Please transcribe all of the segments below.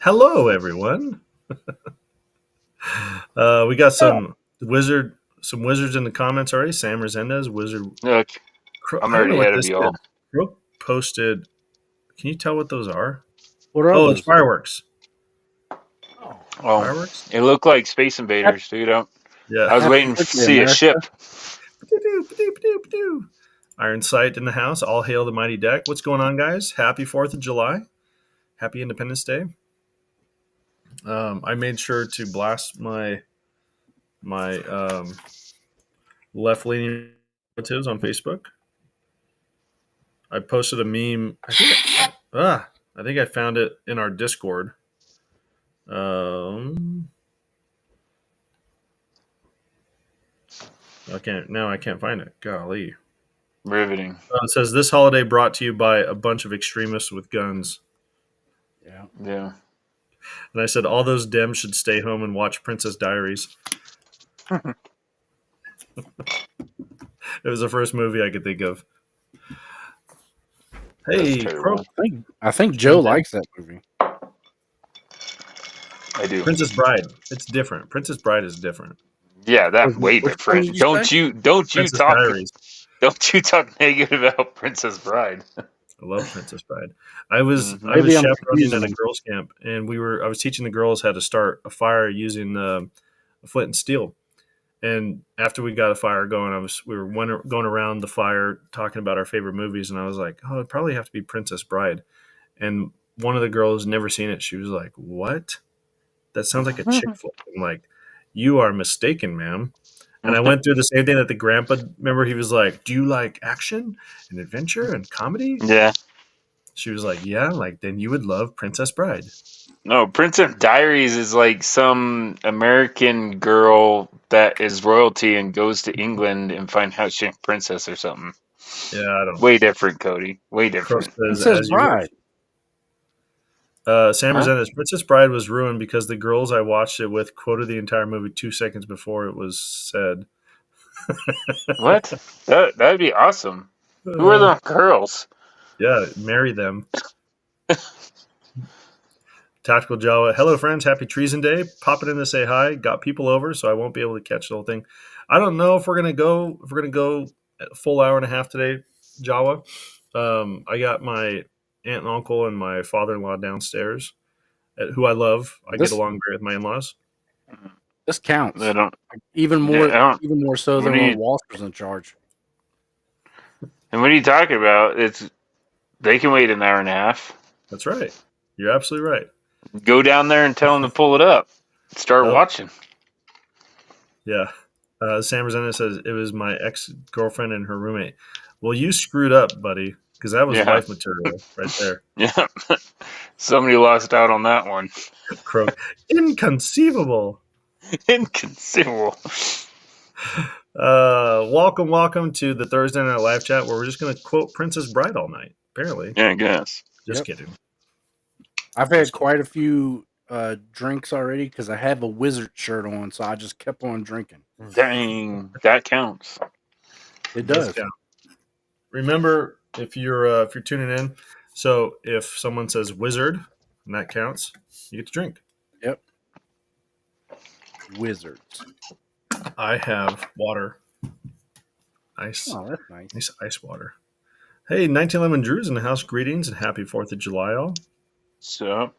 Hello, everyone. We got some wizards in the comments already. Sam Resendez, wizard. Look, I'm I don't know already what ahead of this y'all. is. Crook posted. Can you tell what those are? What are Oh, those? it's fireworks. Oh, Fireworks. It looked like Space Invaders, dude. I Yeah. was waiting to Happy see a America. ship. Iron Sight in the house. All hail the mighty deck. What's going on, guys? Happy 4th of July. Happy Independence Day. I made sure to blast my left-leaning relatives on Facebook. I posted a meme. I think I found it in our Discord. I can't find it. Golly. Riveting. It says this holiday brought to you by a bunch of extremists with guns. Yeah. And I said all those Dems should stay home and watch Princess Diaries. It was the first movie I could think of. Hey, terrible. I think Joe likes that movie. I do. Princess Bride. It's different. Princess Bride is different. Yeah, that's way Which one different. did you Don't say? you Princess talk Diaries. don't you talk negative about Princess Bride. I love Princess Bride. I was Maybe I'm chaperoning at a confusing girls' camp, and I was teaching the girls how to start a fire using a flint and steel. And after we got a fire going, we were going around the fire talking about our favorite movies, and I was like, "Oh, it'd probably have to be Princess Bride." And one of the girls never seen it. She was like, "What? That sounds like a chick flick." I'm like, "You are mistaken, ma'am." And I went through the same thing that the grandpa. Remember, he was like, "Do you like action and adventure and comedy?" Yeah. She was like, "Yeah." Like, then you would love Princess Bride. No, Princess Diaries is like some American girl that is royalty and goes to England and finds out she's a princess or something. Yeah, I don't know. Way different, Cody. Way different. Princess Bride. Sam Resendez, Princess Bride was ruined because the girls I watched it with quoted the entire movie 2 seconds before it was said. What? That'd be awesome. Who are the girls? Yeah, marry them. Tactical Java. Hello, friends. Happy Treason Day. Popping in to say hi. Got people over, so I won't be able to catch the whole thing. I don't know if we're gonna go. If we're gonna go a full hour and a half today, Java. I got my aunt and uncle and my father-in-law downstairs, who I love. I get along great with my in-laws. This counts. They don't. Even more so than when Walter's in charge. And what are you talking about? They can wait an hour and a half. That's right. You're absolutely right. Go down there and tell them to pull it up. Start watching. Yeah. Sam Resendez says it was my ex-girlfriend and her roommate. Well, you screwed up, buddy, because that was life material right there. Yeah. Somebody lost out on that one. Croak. Inconceivable. Inconceivable. Welcome to the Thursday Night Live Chat where we're just going to quote Princess Bride all night, apparently. Yeah, I guess. Just kidding. I've had quite a few drinks already because I have a wizard shirt on, so I just kept on drinking. Dang, that counts. It does. Count. Remember, if you're tuning in, so if someone says wizard and that counts, you get to drink. Yep. Wizards. I have water. Ice. Oh, that's nice. Nice ice water. Hey, 1911 Drew's in the house. Greetings and happy 4th of July, all. So,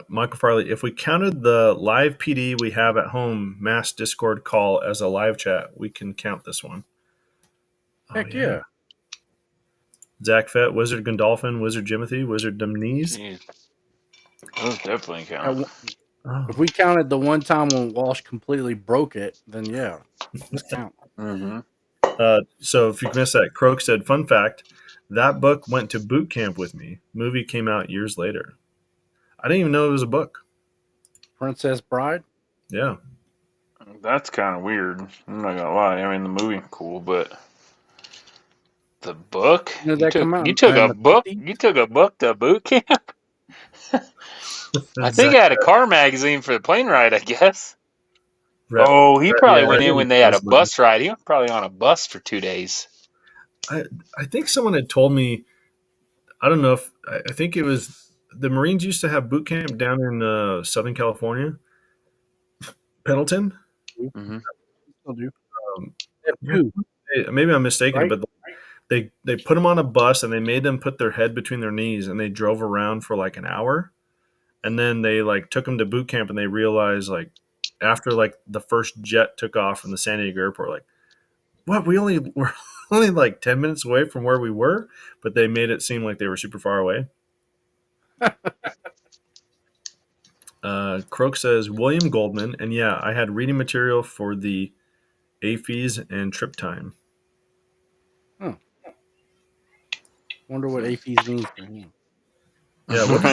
Michael Farley, if we counted the live PD we have at home mass Discord call as a live chat, we can count this one. Heck yeah. Zach Fett, Wizard Gondolphin, Wizard Jimothy, Wizard Demnese. Those definitely count. If we counted the one time when Walsh completely broke it, then yeah, this count. Mm-hmm. So if you missed that, Croak said, fun fact, that book went to boot camp with me. Movie came out years later. I didn't even know it was a book. Princess Bride? Yeah. That's kind of weird. I'm not gonna lie. I mean, the movie cool, but the book? You took a book to boot camp? I think I had a car magazine for the plane ride, I guess. He probably went in when they had a bus ride. He was probably on a bus for 2 days. I think someone had told me, I don't know if, I think it was the Marines used to have boot camp down in Southern California, Pendleton. Mm-hmm. Still do. Um, They have two, maybe I'm mistaken, right? but they put them on a bus and they made them put their head between their knees and they drove around for like an hour, and then they like took them to boot camp and they realized like after like the first jet took off from the San Diego airport, like what we're only like 10 minutes away from where we were, but they made it seem like they were super far away. Croak says William Goldman, and yeah, I had reading material for the AFES and trip time. Wonder what AFES means to him. Yeah, what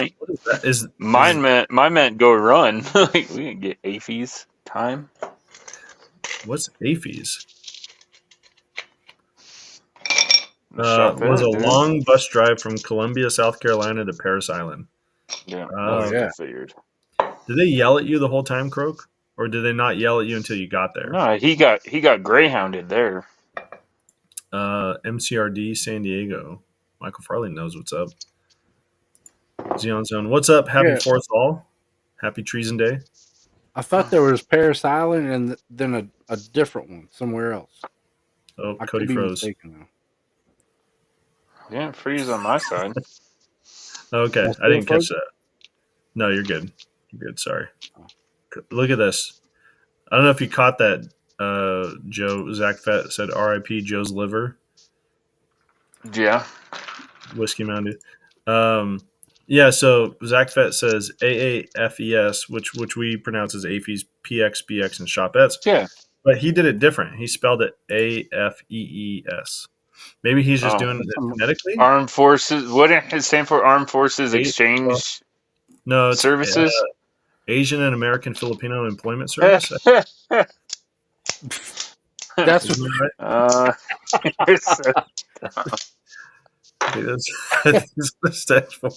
is that? Mine meant go run. Like, we didn't get AFES time. What's AFES? Was a long bus drive from Columbia, South Carolina to Parris Island. Yeah. Yeah. I figured. Did they yell at you the whole time, Croak? Or did they not yell at you until you got there? No, he got greyhounded there. MCRD San Diego. Michael Farley knows what's up. Xeon Zone. What's up? Happy 4th all. Happy Treason Day. I thought there was Parris Island and then a different one somewhere else. Oh, I Cody could be froze. mistaken, though. Yeah, freeze on my side. Okay, I didn't catch that. No, you're good. You're good. Sorry. Look at this. I don't know if you caught that. Joe Zach Fett said R.I.P. Joe's liver. Yeah. Whiskey Mountain. Yeah. So Zach Fett says AAFES, which we pronounce as AFES, PX, BX, and Shopettes. Yeah. But he did it different. He spelled it AFEES. Maybe he's just doing it phonetically. Armed Forces. What does it stand for? Armed Forces Exchange. No, it's Services. Asian and American Filipino Employment Service. That's right. That's what stands for.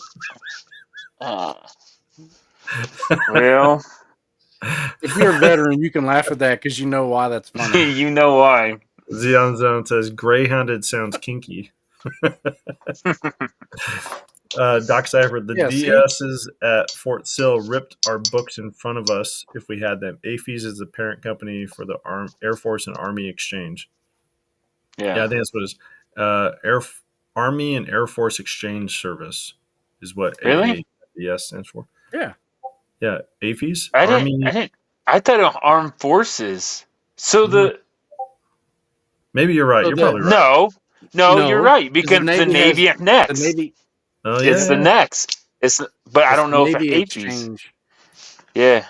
Well, if you're a veteran, you can laugh at that because you know why that's funny. You know why. Xeon Zone says greyhounded sounds kinky. Doc Cypher, the DSs at Fort Sill ripped our books in front of us if we had them. AFES is the parent company for the Air Force and Army Exchange. Yeah, I think that's what it is. Army and Air Force Exchange Service is what AFES stands for. Yeah. Yeah, AFES. I thought of Armed Forces. So maybe you're right. You're probably right. No, you're right because the Navy next. The Navy. Oh, yeah. It's the next. But I don't know if it's AFES. Yeah,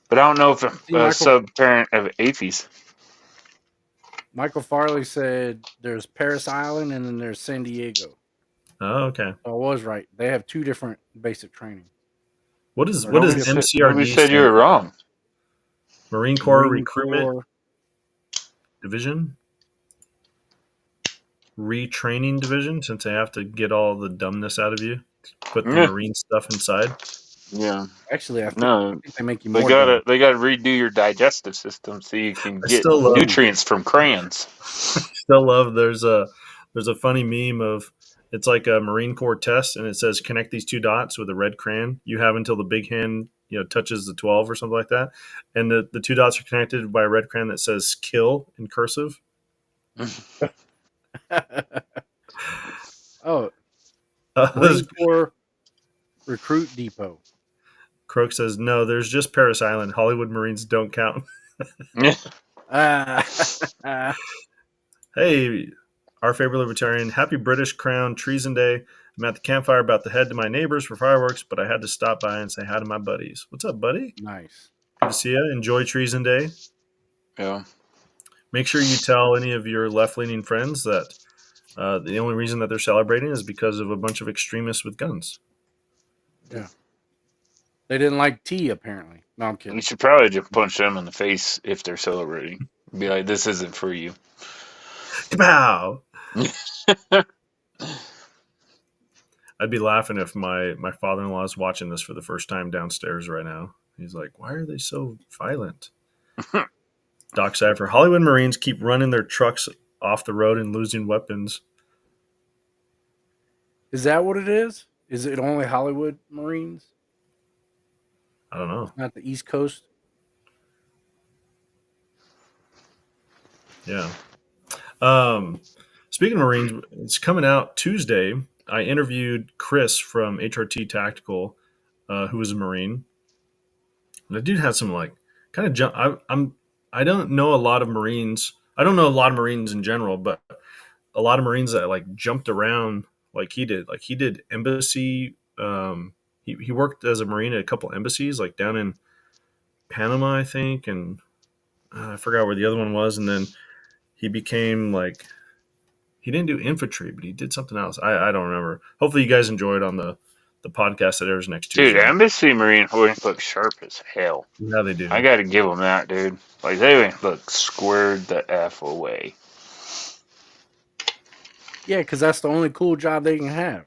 but I don't know if it's a sub-parent of AFES. Michael Farley said there's Parris Island and then there's San Diego. Oh, okay. So I was right. They have two different basic training. What is MCRD? We said you were wrong. Marine Corps Recruitment Division? Retraining Division, since they have to get all the dumbness out of you, put the Marine stuff inside. Yeah. Actually, I think they make you more. They gotta redo your digestive system so you can get nutrients from crayons. Still love. There's a funny meme of it's like a Marine Corps test, and it says connect these two dots with a red crayon. You have until the big hand touches the 12 or something like that, and the two dots are connected by a red crayon that says kill in cursive. Marine Corps Recruit Depot. Croak says no. There's just Parris Island. Hollywood Marines don't count. Hey, our favorite libertarian. Happy British Crown Treason Day. I'm at the campfire about to head to my neighbors for fireworks, but I had to stop by and say hi to my buddies. What's up, buddy? Nice. Good to see you. Enjoy Treason Day. Yeah. Make sure you tell any of your left-leaning friends that the only reason that they're celebrating is because of a bunch of extremists with guns. Yeah. They didn't like tea, apparently. No, I'm kidding. You should probably just punch them in the face if they're celebrating. Be like, this isn't for you. Kapow! I'd be laughing if my father-in-law is watching this for the first time downstairs right now. He's like, why are they so violent? Doc Cypher, Hollywood Marines keep running their trucks off the road and losing weapons. Is that what it is? Is it only Hollywood Marines? I don't know. Not the East Coast? Yeah. Speaking of Marines, it's coming out Tuesday. I interviewed Chris from HRT Tactical, who was a Marine. And the dude had some like kind of jump. I don't know a lot of Marines. I don't know a lot of Marines in general, but a lot of Marines that like jumped around like he did. Like he did embassy. He worked as a Marine at a couple embassies, like down in Panama, I think, and I forgot where the other one was. And then he became like he didn't do infantry, but he did something else. I don't remember. Hopefully, you guys enjoy it on the podcast that airs next Dude, Tuesday. Embassy Marine always look sharp as hell. Yeah, they do. I got to give them that, dude. Like they look squared the f away. Yeah, because that's the only cool job they can have.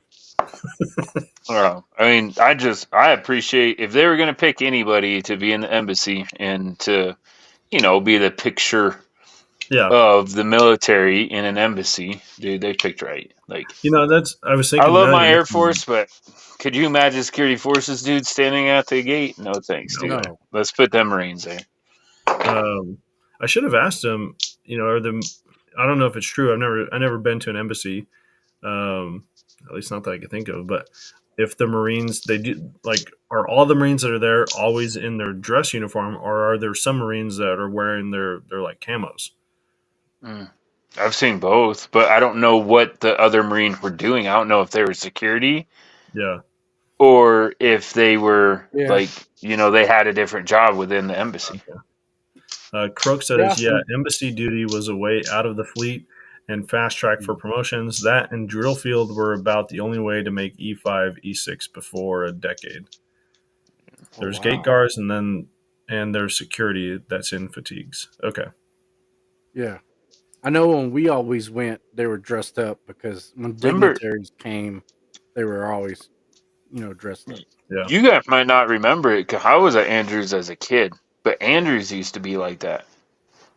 I mean, I appreciate if they were going to pick anybody to be in the embassy and to, be the picture of the military in an embassy, dude, they picked right. Like, I was thinking. I love my Air Force, but could you imagine security forces, dude, standing at the gate? No thanks, dude. No. Let's put them Marines there. I should have asked him. I don't know if it's true. I never been to an embassy. At least not that I can think of. But if the Marines, they do like, are all the Marines that are there always in their dress uniform, or are there some Marines that are wearing their like camos? I've seen both, but I don't know what the other Marines were doing. I don't know if they were security. Yeah. Or if they were they had a different job within the embassy. Okay. Croak says, embassy duty was a way out of the fleet and fast track for promotions. That and drill field were about the only way to make E5, E6 before a decade. There's gate guards and there's security that's in fatigues. Okay. Yeah. I know when we always went, they were dressed up because when dignitaries came, they were always, dressed up. Yeah. You guys might not remember it because I was at Andrews as a kid, but Andrews used to be like that.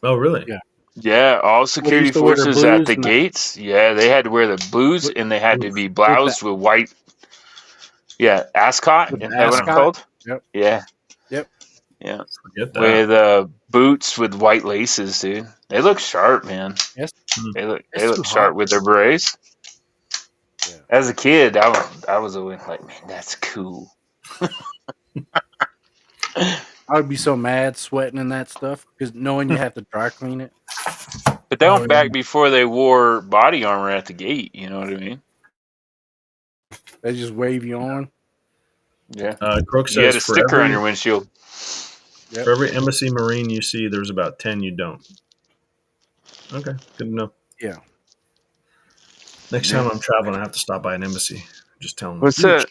Oh, really? Yeah. Yeah, all security forces at the gates. Yeah, they had to wear the blues and they had to be bloused with white. Yeah, ascot. Is that what it's called? Yep. Yeah. Yep. Yeah. Forget that. With boots with white laces, dude. They look sharp, man. Yes. They look sharp with their berets. Yeah. As a kid, I was always like, man, that's cool. I would be so mad sweating in that stuff because knowing you have to dry clean it. But that went back before they wore body armor at the gate. You know what I mean? They just wave you on. Yeah. Croak says you had a sticker on your windshield. Yep. For every embassy Marine you see, there's about 10 you don't. Okay, good to know. Yeah. Next time I'm traveling, I have to stop by an embassy. Just tell them. What's that?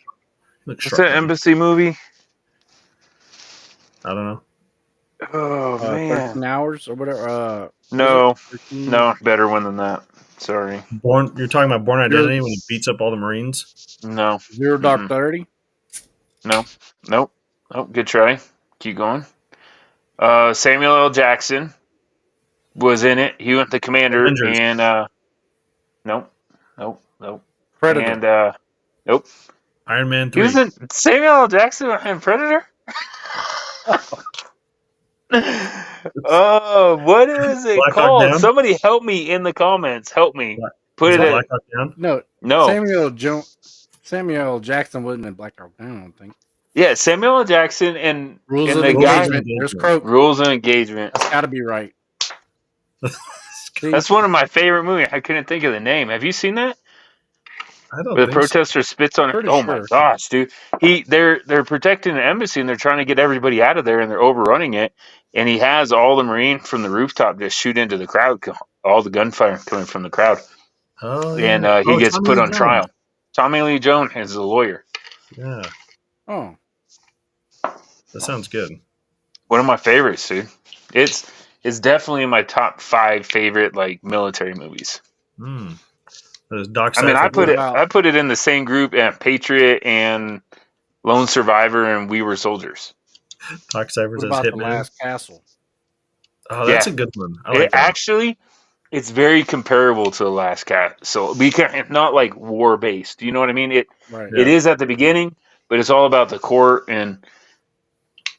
What's that embassy movie? I don't know. Oh, man. 13 hours or whatever. No, better one than that. Sorry. You're talking about Born Identity when he beats up all the Marines? No. Zero Dark 30? No. Nope. Oh, good try. Keep going. Samuel L. Jackson was in it. He went the commander. Avengers. And nope. Predator. And nope. Iron Man 3. He was in Samuel L. Jackson and Predator? Oh, what is it Black called? Somebody help me in the comments. Help me. Put it in. Black Hawk Down? No. Samuel L. Jackson wasn't in Black Hawk Down, I don't think. Yeah, Samuel L. Jackson and Rules and of the Engagement. guy. There's Croak. Rules of Engagement. That's got to be right. That's one of my favorite movies. I couldn't think of the name. Have you seen that? I don't Where think the protester spits on it. Oh my gosh, dude! They're protecting the embassy and they're trying to get everybody out of there and they're overrunning it. And he has all the Marine from the rooftop just shoot into the crowd. All the gunfire coming from the crowd. Oh, yeah. And he gets put on trial. Tommy Lee Jones is a lawyer. Yeah. Oh, that sounds good. One of my favorites, dude. It's definitely in my top 5 favorite military movies. I mean, I put it in the same group as Patriot and Lone Survivor and We Were Soldiers. Doc Cypher says Hitman. The Last Castle. Oh, that's a good one. I like that. Actually, it's very comparable to the last cat. So it's not like war based. You know what I mean? It is at the beginning, but it's all about the court and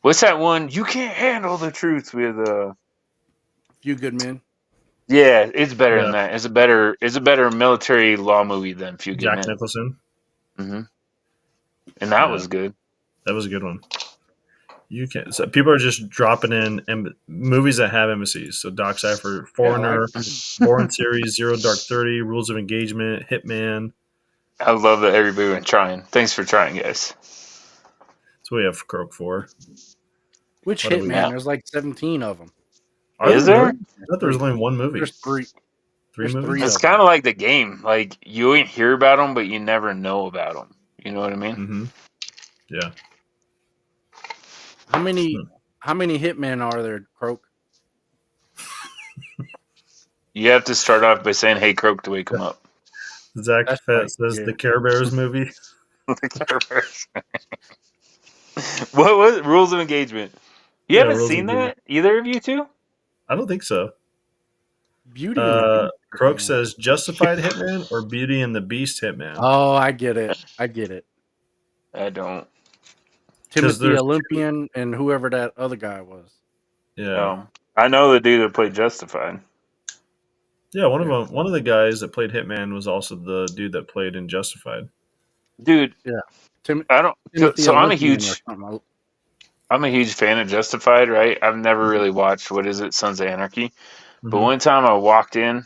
what's that one? You can't handle the truth with Few Good Men. Yeah, it's better than that. It's a better military law movie than Few Good Men. Jack Nicholson. Mm-hmm. And that was good. That was a good one. You can. So people are just dropping in movies that have embassies. So Doc Cypher, Foreigner, Bourne series, Zero Dark 30, Rules of Engagement, Hitman. I love that everybody went trying. Thanks for trying, guys. That's what we have for Croak 4. Which Hitman? There's like 17 of them. Is there? I thought there was only one movie. There's three. Three movies? It's kind of like the game. Like, you ain't hear about them, but you never know about them. You know what I mean? Mm-hmm. Yeah. How many Hitmen are there, Croak? You have to start off by saying, "Hey, Croak," to wake him up. Zach Fett says the Care Bears movie. The Care Bears. What was it? Rules of Engagement? You haven't seen that? Either of you two? I don't think so. Beauty and the Beast. Croak says Justified Hitman or Beauty and the Beast Hitman. Oh, I get it. I don't. Timothy Olympian and whoever that other guy was. Yeah. I know the dude that played Justified. Yeah, one of the guys that played Hitman was also the dude that played in Justified. Dude, yeah. I'm a huge fan of Justified, right? I've never really watched Sons of Anarchy. Mm-hmm. But one time I walked in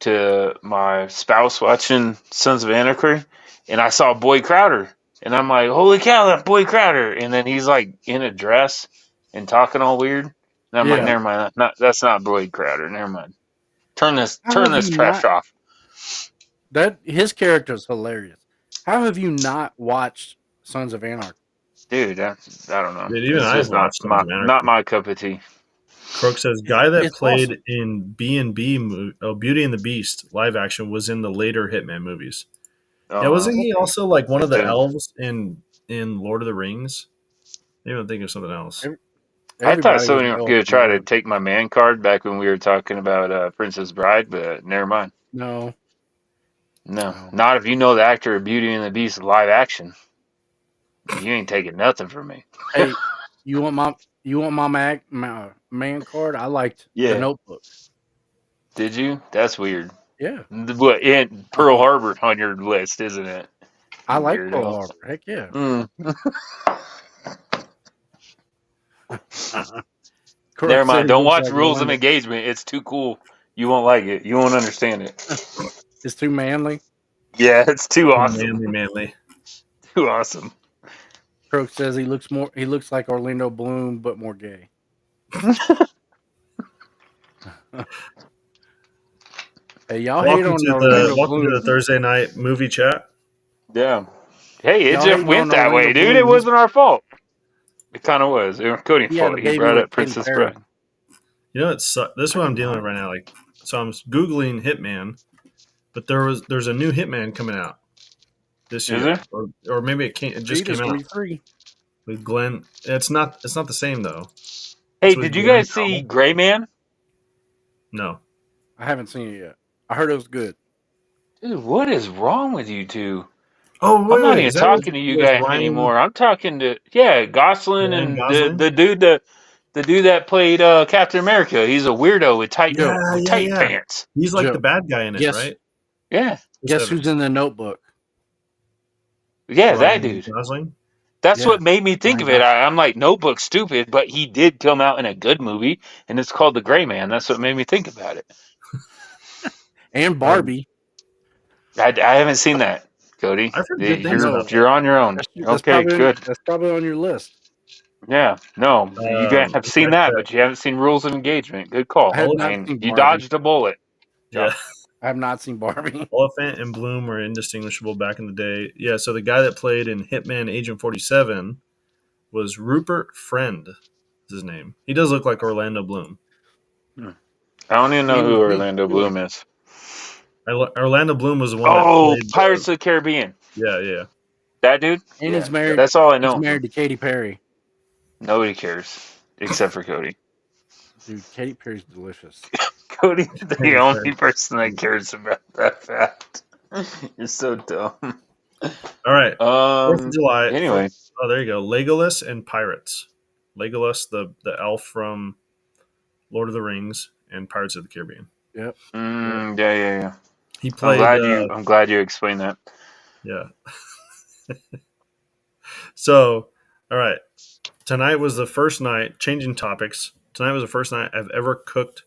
to my spouse watching Sons of Anarchy, and I saw Boy Crowder, and I'm like, "Holy cow, that's Boy Crowder!" And then he's like in a dress and talking all weird, and I'm like, "Never mind, that's not Boy Crowder. Never mind. Turn this trash off." That his character is hilarious. How have you not watched Sons of Anarchy? Dude, I don't know. Dude, even I've watched not my cup of tea. Croak says guy that played in B&B Beauty and the Beast live action was in the later Hitman movies. Yeah, wasn't he also like one of the elves in Lord of the Rings? Maybe I'm thinking of something else. I thought someone was going to try to take my man card back when we were talking about Princess Bride, but never mind. No, not if you know the actor of Beauty and the Beast live action. You ain't taking nothing from me. Hey, you want my man card? I liked The Notebook. Did you? That's weird. Yeah. In Pearl Harbor on your list, isn't it? I like Pearl Harbor. Heck yeah. Never mind. Don't watch Rules of Engagement. It's too cool. You won't like it. You won't understand it. It's too manly. Yeah, it's too awesome. Manly. Too awesome. Croak says he looks like Orlando Bloom, but more gay. Hey, y'all hate on Orlando Bloom. To the Thursday night movie chat. Yeah. Hey, it just went that way, dude. It wasn't our fault. It kind of was. It was Cody's fault. He brought up Princess Bride. You know, this is what I'm dealing with right now. Like, so I'm Googling Hitman, but there's a new Hitman coming out this year. Is there? Or maybe it just came out. With Glenn. It's not the same though. Hey, did you guys see Gray Man? No. I haven't seen it yet. I heard it was good. Dude, what is wrong with you two? Oh, I'm not even talking to you guys anymore. I'm talking to Gosling and the dude that played Captain America. He's a weirdo with tight pants. He's like the bad guy in it, right? Yeah. Guess who's in The Notebook? Yeah, that dude. Gosling? That's what made me think of it. I'm like, Notebook's stupid, but he did come out in a good movie, and it's called The Gray Man. That's what made me think about it. And Barbie. I haven't seen that, Cody. You're on your own. Good. That's probably on your list. Yeah. No, you guys have seen that, but you haven't seen Rules of Engagement. Good call. You dodged a bullet. Yeah. I have not seen Barbie. Oliphant and Bloom were indistinguishable back in the day. Yeah, so the guy that played in Hitman Agent 47 was Rupert Friend, is his name. He does look like Orlando Bloom. I don't even know who Orlando Bloom is. Orlando Bloom was the one that played Pirates of the Caribbean. Yeah. That dude? And he's married. That's all I know. He's married to Katy Perry. Nobody cares, except for Cody. Dude, Katy Perry's delicious. Cody's the only person that cares about that fact. You're so dumb. All right. 4th of July. Anyway. Oh, there you go. Legolas and Pirates. Legolas, the elf from Lord of the Rings and Pirates of the Caribbean. Yep. Yeah. He played. I'm glad you explained that. Yeah. So, all right. Tonight was the first night. Changing topics. Tonight was the first night I've ever cooked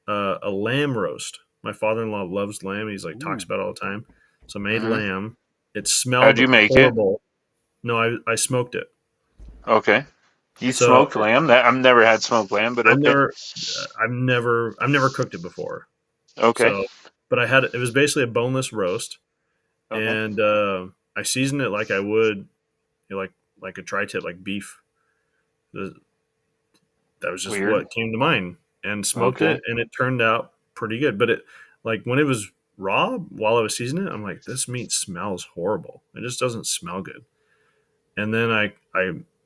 a lamb roast. My father-in-law loves lamb. He's like talks about it all the time. So I made lamb. It smelled How'd you make horrible. No, I smoked it. Okay. You smoked lamb? I've never had smoked lamb, but okay. I've never cooked it before. Okay. So, but it was basically a boneless roast, and I seasoned it like I would, like a tri-tip, like beef. That was just what came to mind, and smoked it, and it turned out pretty good. But it, like when it was raw, while I was seasoning it, I'm like, this meat smells horrible. It just doesn't smell good. And then I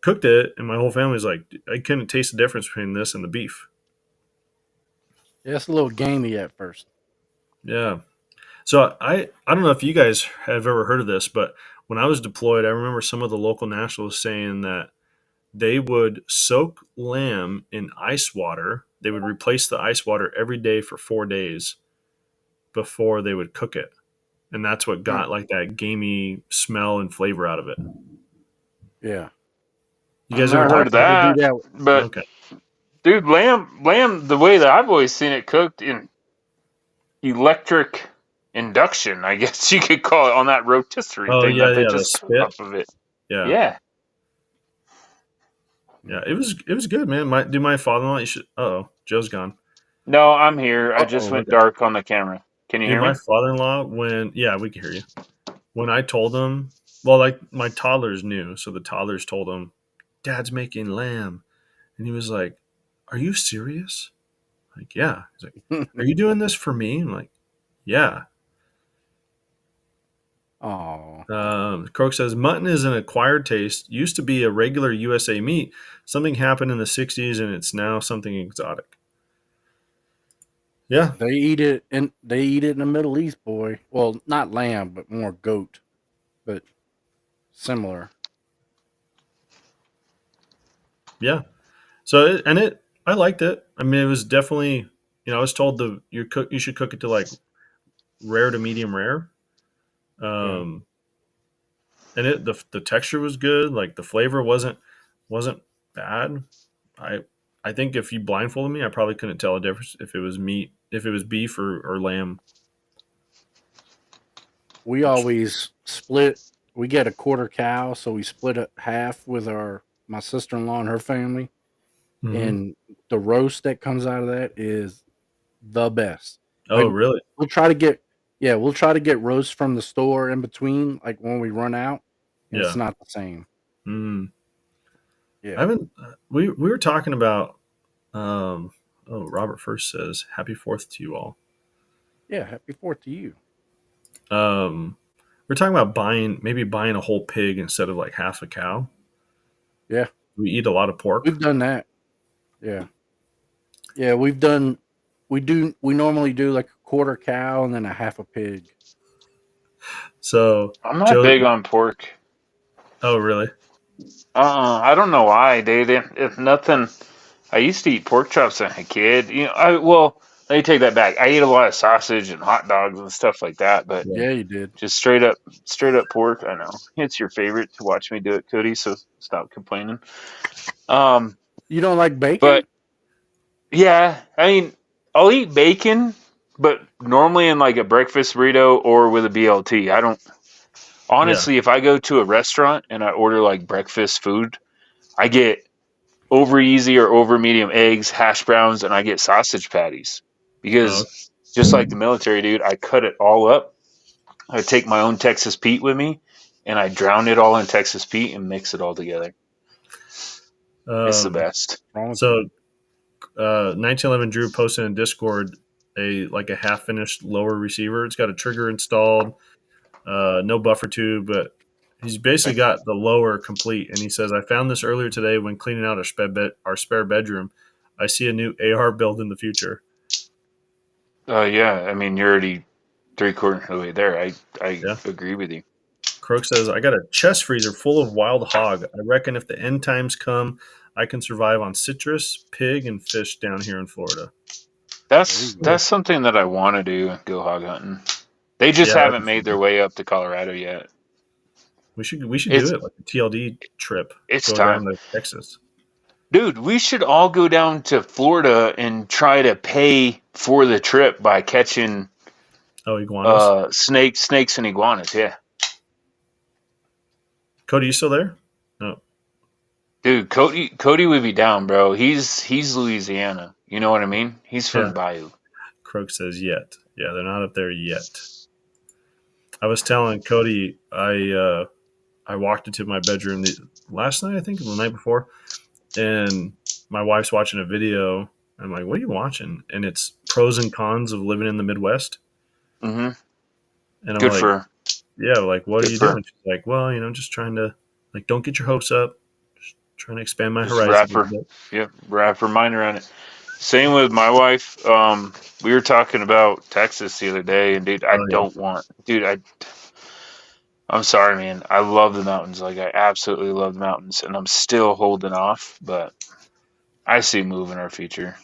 cooked it, and my whole family was like, I couldn't taste the difference between this and the beef. Yeah, it's a little gamey at first. Yeah. So I don't know if you guys have ever heard of this, but when I was deployed, I remember some of the local nationals saying that they would soak lamb in ice water. They would replace the ice water every day for 4 days before they would cook it. And that's what got like that gamey smell and flavor out of it. Yeah. You guys ever heard of that? But okay. Dude, lamb, the way that I've always seen it cooked in electric induction, I guess you could call it, on that rotisserie thing that they just cook off of it. Yeah, it was good, man. My father-in-law, you should. Joe's gone. No, I'm here. I just went dark on the camera. Can you hear me? My father-in-law, we can hear you. When I told him, well, like my toddlers knew, so the toddlers told him, "Dad's making lamb," and he was like, "Are you serious?" Like, yeah. He's like, "Are you doing this for me?" I'm like, "Yeah." Croak says, mutton is an acquired taste. Used to be a regular USA meat. Something happened in the 60s, and it's now something exotic. Yeah. They eat it in the Middle East, boy. Well, not lamb, but more goat. But similar. Yeah. So I liked it. I mean, it was definitely, I was told you should cook it to like rare to medium rare. And the texture was good. Like the flavor wasn't bad. I think if you blindfolded me, I probably couldn't tell a difference if it was meat, if it was beef or lamb. We always split. We get a quarter cow, so we split it half with my sister-in-law and her family. Mm-hmm. And the roast that comes out of that is the best. Oh, really? We'll try to get roast from the store in between, like when we run out. And it's not the same. Yeah. We were talking about Robert First says happy 4th to you all. Yeah, happy 4th to you. We're talking about buying a whole pig instead of like half a cow. Yeah. We eat a lot of pork. We've done that. Yeah. Yeah, we normally do like a quarter cow and then a half a pig. So I'm not big on pork. Oh, really? I don't know why, dude. If nothing, I used to eat pork chops as a kid. Let me take that back. I ate a lot of sausage and hot dogs and stuff like that. But yeah, you did. Just straight up pork. I know it's your favorite to watch me do it, Cody. So stop complaining. You don't like bacon? But yeah, I mean, I'll eat bacon, but normally in like a breakfast burrito or with a BLT. I don't. Honestly, if I go to a restaurant and I order like breakfast food, I get over easy or over medium eggs, hash browns, and I get sausage patties. Because just like the military, dude, I cut it all up. I take my own Texas Pete with me, and I drown it all in Texas Pete and mix it all together. It's the best. So, 1911 Drew posted in Discord a half-finished lower receiver. It's got a trigger installed, no buffer tube, but he's basically got the lower complete. And he says, I found this earlier today when cleaning out our spare bedroom. I see a new AR build in the future. Yeah. I mean, you're already 3/4 of the way there. I Yeah. agree with you. Croak says, I got a chest freezer full of wild hog. I reckon if the end times come, I can survive on citrus, pig, and fish down here in Florida. That's something that I want to do. Go hog hunting. They just Yeah, that'd haven't be made their fun. way up to Colorado yet. We should do It's it like a TLD trip. it's Go down time. to Texas. Dude, we should all go down to Florida and try to pay for the trip by catching Oh, iguanas. snakes and iguanas. Yeah, Cody, you still there? No. dude, Cody would be down, bro. He's Louisiana. You know what I mean? He's Yeah. from Bayou. Croak says yet. Yeah, they're not up there yet. I was telling Cody I walked into my bedroom last night, I think, or the night before, and my wife's watching a video. I'm like, "What are you watching?" And it's pros and cons of living in the Midwest. Mm-hmm. And I'm Good like, for her. "Yeah, like, what are Good you for her. doing?" She's like, "Well, just trying to don't get your hopes up. Just trying to expand my Just horizons a little bit." wrap her mind around it. Same with my wife. We were talking about Texas the other day, and dude, Oh yeah, I'm sorry, man. I love the mountains. Like I absolutely love the mountains, and I'm still holding off, but I see move in our future.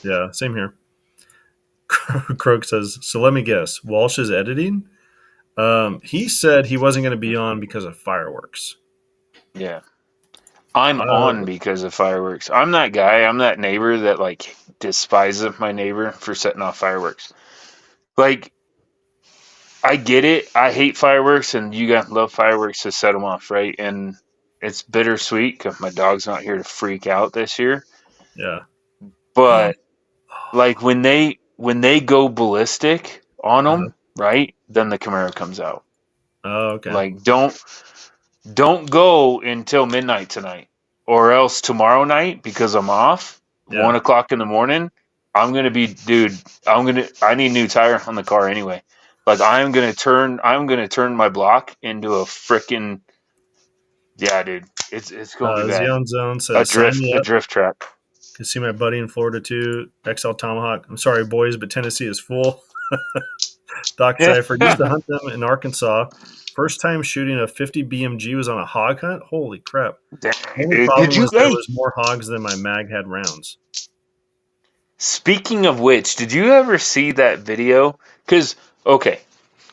yeah, same here. Croak says, "So let me guess, Walsh is editing." He said he wasn't going to be on because of fireworks. Yeah. I'm Uh, on because of fireworks. I'm that guy. I'm that neighbor that like despises my neighbor for setting off fireworks. Like I get it. I hate fireworks, and you guys love fireworks to set them off, right? And it's bittersweet because my dog's not here to freak out this year. yeah. But like when they go ballistic on Uh-huh. them, right? Then the Camaro comes out. Oh, okay. Like don't go until midnight tonight, or else tomorrow night because I'm off Yeah. 1 o'clock in the morning. I'm gonna be, dude. I need a new tire on the car anyway. Like I'm gonna turn my block into a freaking, yeah, dude. It's gonna be bad. Zion Zone A says, "Sign drift me a up. drift track. Can see my buddy in Florida too. XL Tomahawk. I'm sorry, boys, but Tennessee is full." Doc Yeah. Cypher used to hunt them in Arkansas. First time shooting a 50 BMG was on a hog hunt. Holy crap! Dang, Only dude. Did problem you? was there Hey, was more hogs than my mag had rounds. speaking of which, did you ever see that video? Because okay,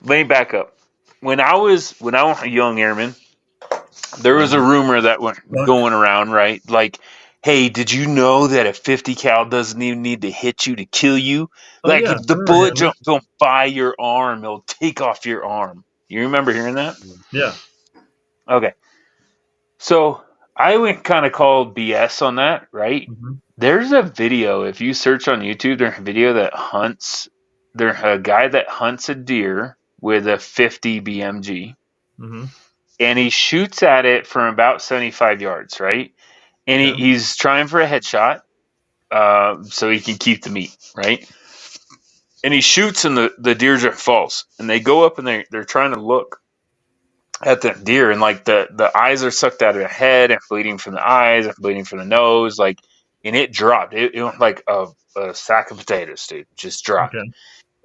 let me back up. When I was a young airman, there was a rumor that went going around, right? Like, hey, did you know that a 50 cal doesn't even need to hit you to kill you? Oh Like, yeah, if I the remember bullet hearing that. don't by your arm, it'll take off your arm. You remember hearing that? Yeah. Okay. So I went kind of called BS on that, right? Mm-hmm. There's a video. If you search on YouTube, there's a video that hunts. There's a guy that hunts a deer with a 50 BMG, Mm-hmm. and he shoots at it from about 75 yards, right? And Okay. he's trying for a headshot, so he can keep the meat, right? And he shoots, and the deers are false, and they go up and they're trying to look at the deer, and like the eyes are sucked out of the head and bleeding from the eyes and bleeding from the nose, like, and it dropped. It went like a sack of potatoes, dude, just dropped. Okay.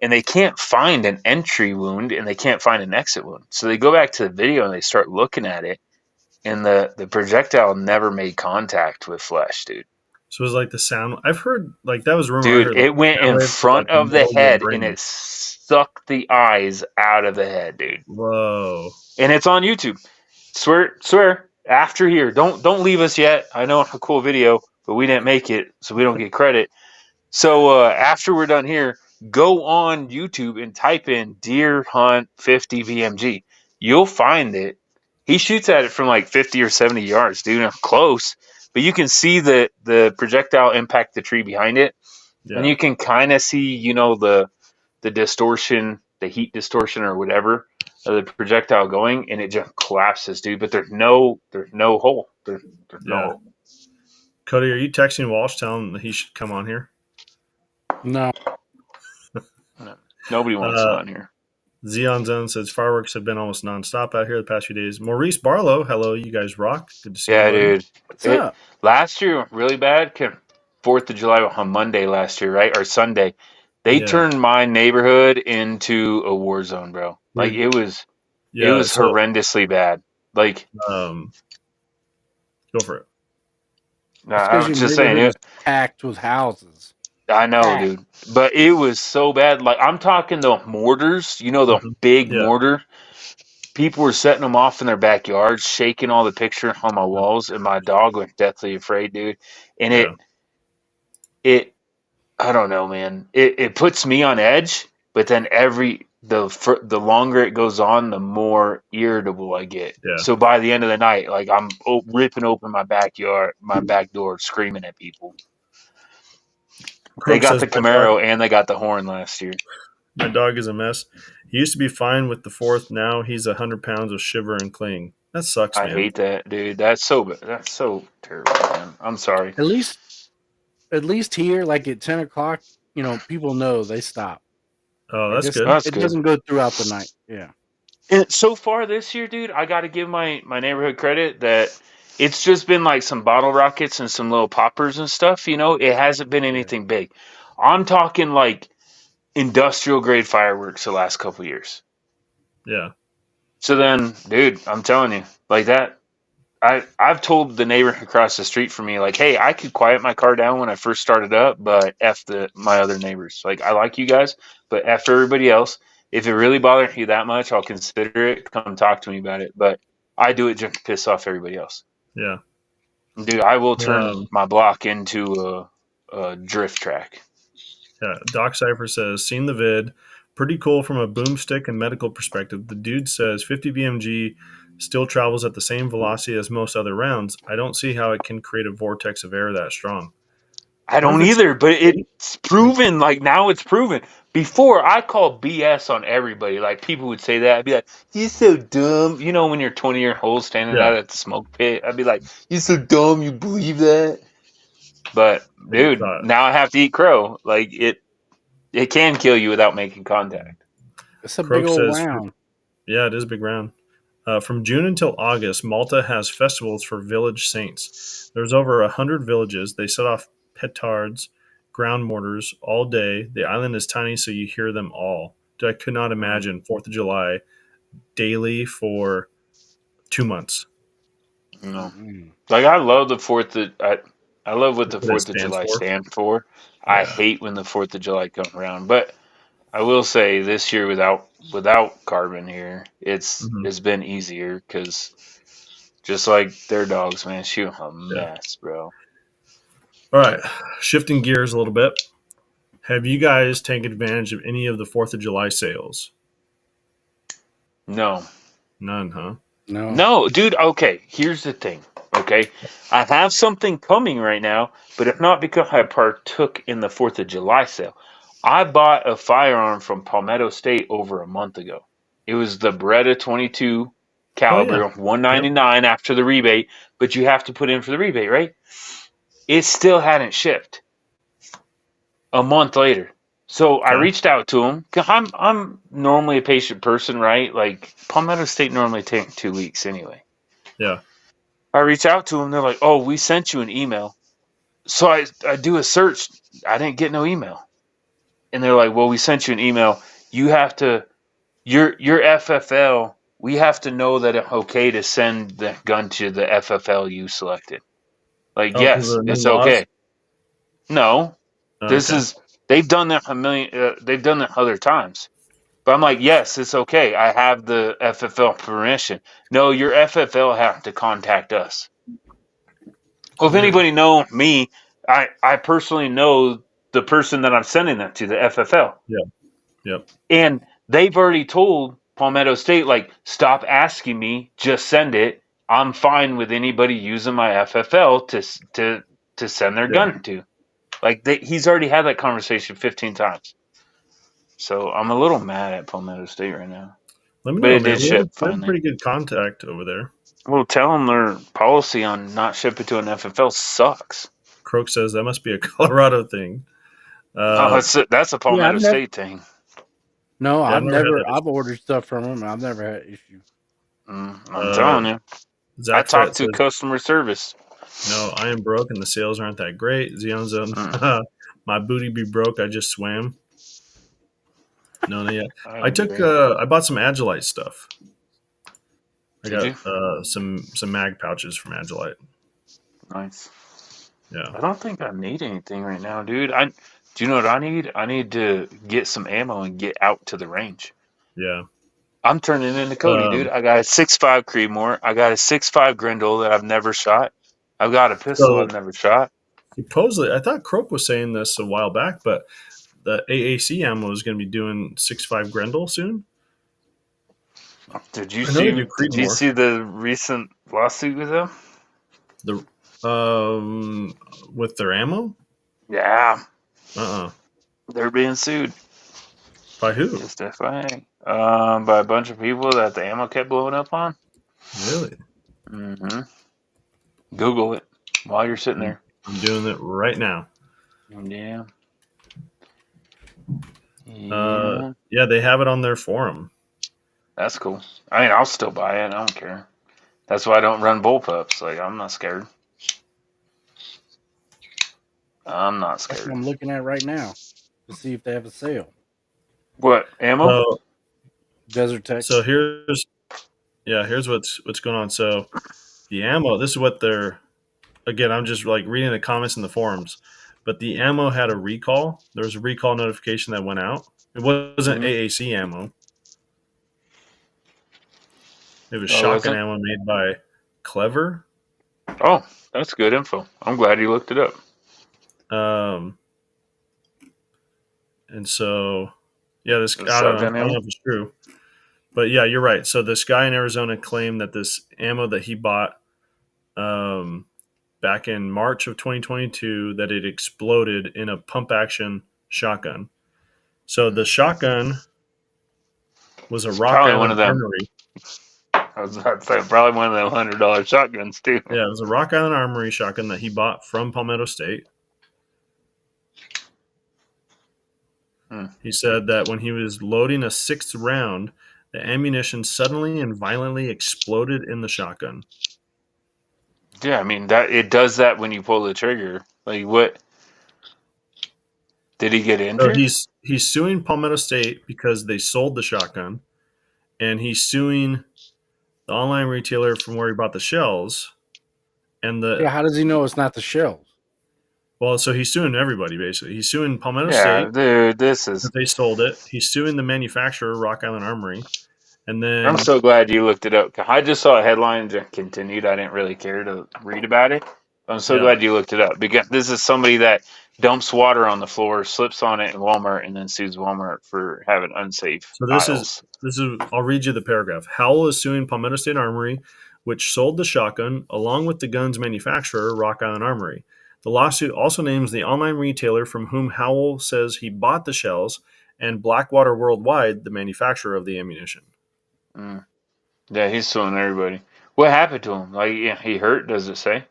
And they can't find an entry wound and they can't find an exit wound. So they go back to the video and they start looking at it, and the projectile never made contact with flesh, dude. So it was like the sound. I've heard like that was a rumor I Dude, heard. Like it went sound in waves were like front the of the middle of your head and brain. it sucked the eyes out of the head, dude. Whoa. And it's on YouTube. Swear. After here, don't leave us yet. I know it's a cool video, but we didn't make it, so we don't get credit. So after we're done here, go on YouTube and type in deer hunt 50 VMG. You'll find it. He shoots at it from like 50 or 70 yards, dude. Close, but you can see the projectile impact the tree behind it, and Yeah. you can kind of see, the distortion, the heat distortion or whatever of the projectile going, and it just collapses, dude. But there's no hole. There's no Yeah. hole. Cody, are you texting Walsh telling him that he should come on here? No. No, nobody wants it on here. Zion Zone says fireworks have been almost nonstop out here the past few days. Maurice Barlow, hello, you guys rock. Good to see you. Yeah, buddy. dude. What's up? Last year, really bad. 4th of July on Monday last year, right? Or Sunday. They turned my neighborhood into a war zone, bro. Like it was horrendously bad. Like, go for it. It's I because was your just saying neighborhood it. is packed with houses. I know, dude, but it was so bad. Like I'm talking the mortars, the big mortar. People were setting them off in their backyards, shaking all the picture on my walls, and my dog went deathly afraid, dude. And it, I don't know, man. It puts me on edge, but then the longer it goes on, the more irritable I get. Yeah. So by the end of the night, like I'm ripping open my back door, screaming at people. They got the Camaro and they got the horn last year. My dog is a mess. He used to be fine with the 4th. Now he's 100 pounds of shiver and cling. That sucks, man. I hate that, dude. That's so terrible, man. I'm sorry. At least here, like at 10 o'clock, people know they stop. Oh, that's good. It doesn't go throughout the night. Yeah. And so far this year, dude, I got to give my neighborhood credit that it's just been like some bottle rockets and some little poppers and stuff. It hasn't been anything big. I'm talking like industrial grade fireworks the last couple years. Yeah. So then, dude, I'm telling you, like that. I've told the neighbor across the street from me, like, hey, I could quiet my car down when I first started up, but F my other neighbors. Like, I like you guys, but F everybody else. If it really bothers you that much, I'll consider it. Come talk to me about it. But I do it just to piss off everybody else. Yeah. Dude, I will turn my block into a drift track. Yeah. Doc Cypher says, seen the vid. Pretty cool from a boomstick and medical perspective. The dude says 50 BMG still travels at the same velocity as most other rounds. I don't see how it can create a vortex of air that strong. I don't either, but it's proven. Like now it's proven. Before, I called BS on everybody. Like people would say that. I'd be like, you're so dumb. When you're 20-year-old standing out at the smoke pit, I'd be like, you're so dumb, you believe that? But dude, now I have to eat crow. Like it can kill you without making contact. It's a big old round. Yeah, it is a big round. From June until August, Malta has festivals for village saints. There's over 100 villages. They set off petards, ground mortars all day. The island is tiny, so you hear them all. I could not imagine 4th of July daily for 2 months. No. Like I love the 4th. I love what the 4th of July stands for. Yeah. I hate when the 4th of July comes around, but I will say this year without Carbon here, it's been easier because just like their dogs, man, she was a mess, bro. All right, shifting gears a little bit. Have you guys taken advantage of any of the 4th of July sales? No. None, huh? No, dude. Okay, here's the thing. Okay, I have something coming right now, but it's not because I partook in the 4th of July sale. I bought a firearm from Palmetto State over a month ago. It was the Beretta 22 caliber, $199 after the rebate, but you have to put in for the rebate, right? It still hadn't shipped. A month later. So I reached out to him. I'm normally a patient person, right? Like Palmetto State normally takes 2 weeks anyway. Yeah. I reach out to them. They're like, "Oh, we sent you an email." So I do a search. I didn't get no email. And they're like, "Well, we sent you an email. You have to, your FFL. We have to know that it's okay to send the gun to the FFL you selected." Like, yes, it's okay. No, this is they've done that a million. They've done that other times. But I'm like, yes, it's okay. I have the FFL permission. No, your FFL have to contact us. Well, if anybody know me, I personally know the person that I'm sending that to, the FFL. Yeah. Yep. And they've already told Palmetto State, like, stop asking me, just send it. I'm fine with anybody using my FFL to send their gun to. Like, he's already had that conversation 15 times. So I'm a little mad at Palmetto State right now. Let me know, man. We have pretty good contact over there. Well, tell them their policy on not shipping to an FFL sucks. Croak says that must be a Colorado thing. That's a Palmetto State thing. No, I've ordered stuff from them. I've never had issue. I'm telling you. I talked to customer service. No, I am broke and the sales aren't that great. Zone, my booty be broke. I just swam. No, not yet. I I took. agree. I bought some Agilite stuff. I Did you? got some mag pouches from Agilite. Nice. Yeah. I don't think I need anything right now, dude. Do you know what I need? I need to get some ammo and get out to the range. Yeah. I'm turning into Cody, dude. I got a 6.5 Creedmoor. I got a 6.5 Grendel that I've never shot. I've got a pistol So I've never shot. supposedly, I thought Croak was saying this a while back, but the AAC ammo is going to be doing 6.5 Grendel soon. Did you I know they see? do Did you Creedmoor. see the recent lawsuit with them? The with their ammo. Yeah, Uh-uh. they're being sued. By who? Just FYI. By a bunch of people that the ammo kept blowing up on. Really? Mm-hmm. Google it while you're sitting there. I'm doing it right now. Yeah. Yeah. Yeah, they have it on their forum. That's cool. I mean, I'll still buy it. I don't care. That's why I don't run bullpups. Like, I'm not scared. I'm not That's scared. what I'm looking at right now to see if they have a sale. What ammo? Desert Tech. So here's what's going on. So the ammo. This is what they're. Again, I'm just like reading the comments in the forums, but the ammo had a recall. There was a recall notification that went out. It wasn't AAC ammo. It was shotgun ammo made by Clever. Oh, that's good info. I'm glad you looked it up. And so, yeah, this The I don't know. shotgun I don't ammo? know if it's true, but yeah, you're right. So this guy in Arizona claimed that this ammo that he bought back in March of 2022 that it exploded in a pump action shotgun. So the shotgun was a It's Rock probably one Island of them. Armory. I was about to say, probably one of them $100 shotguns, too. Yeah, it was a Rock Island Armory shotgun that he bought from Palmetto State. He said that when he was loading a sixth round, the ammunition suddenly and violently exploded in the shotgun. Yeah, I mean, that it does that when you pull the trigger. Like, what? Did he get So injured? he's suing Palmetto State because they sold the shotgun, and he's suing the online retailer from where he bought the shells. And How does he know it's not the shells? Well, so he's suing everybody basically. He's suing Palmetto Yeah, State. dude, this is. That they sold it. He's suing the manufacturer, Rock Island Armory, and I'm then so glad you looked it up. I just saw a headline that continued. I didn't really care to read about it. I'm so glad you looked it up because this is somebody that dumps water on the floor, slips on it in Walmart, and then sues Walmart for having unsafe So aisles. this is. I'll read you the paragraph. Howell is suing Palmetto State Armory, which sold the shotgun along with the gun's manufacturer, Rock Island Armory. The lawsuit also names the online retailer from whom Howell says he bought the shells, and Blackwater Worldwide, the manufacturer of the ammunition. Yeah, he's suing everybody. What happened to him? Like, yeah, he hurt? Does it say?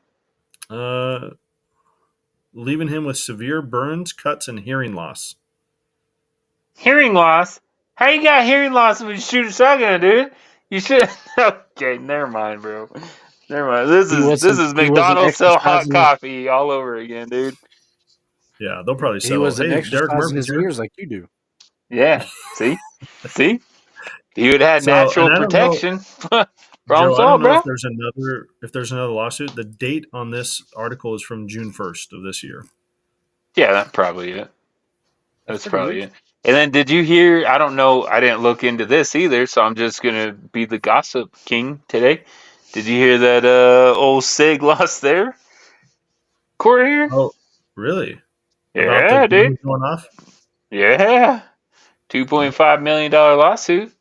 Leaving him with severe burns, cuts, and hearing loss. Hearing loss? How you got hearing loss when you shoot a shotgun, dude? You should. Okay, never mind, bro. Never mind. This is McDonald's sell hot coffee all over again, dude. Yeah, they'll probably settle. He wasn't Hey, Derek exercising his Murphy's here. ears like you do. Yeah. See? He would have had natural protection. Problem Joe, I don't solved, know bro. if there's another lawsuit. The date on this article is from June 1st of this year. Yeah, that's probably it. That's probably it. And then did you hear, I don't know, I didn't look into this either, so I'm just going to be the gossip king today. Did you hear that old SIG lost their court hearing? Oh, really? Yeah, About the dude. going off? Yeah. $2.5 million lawsuit.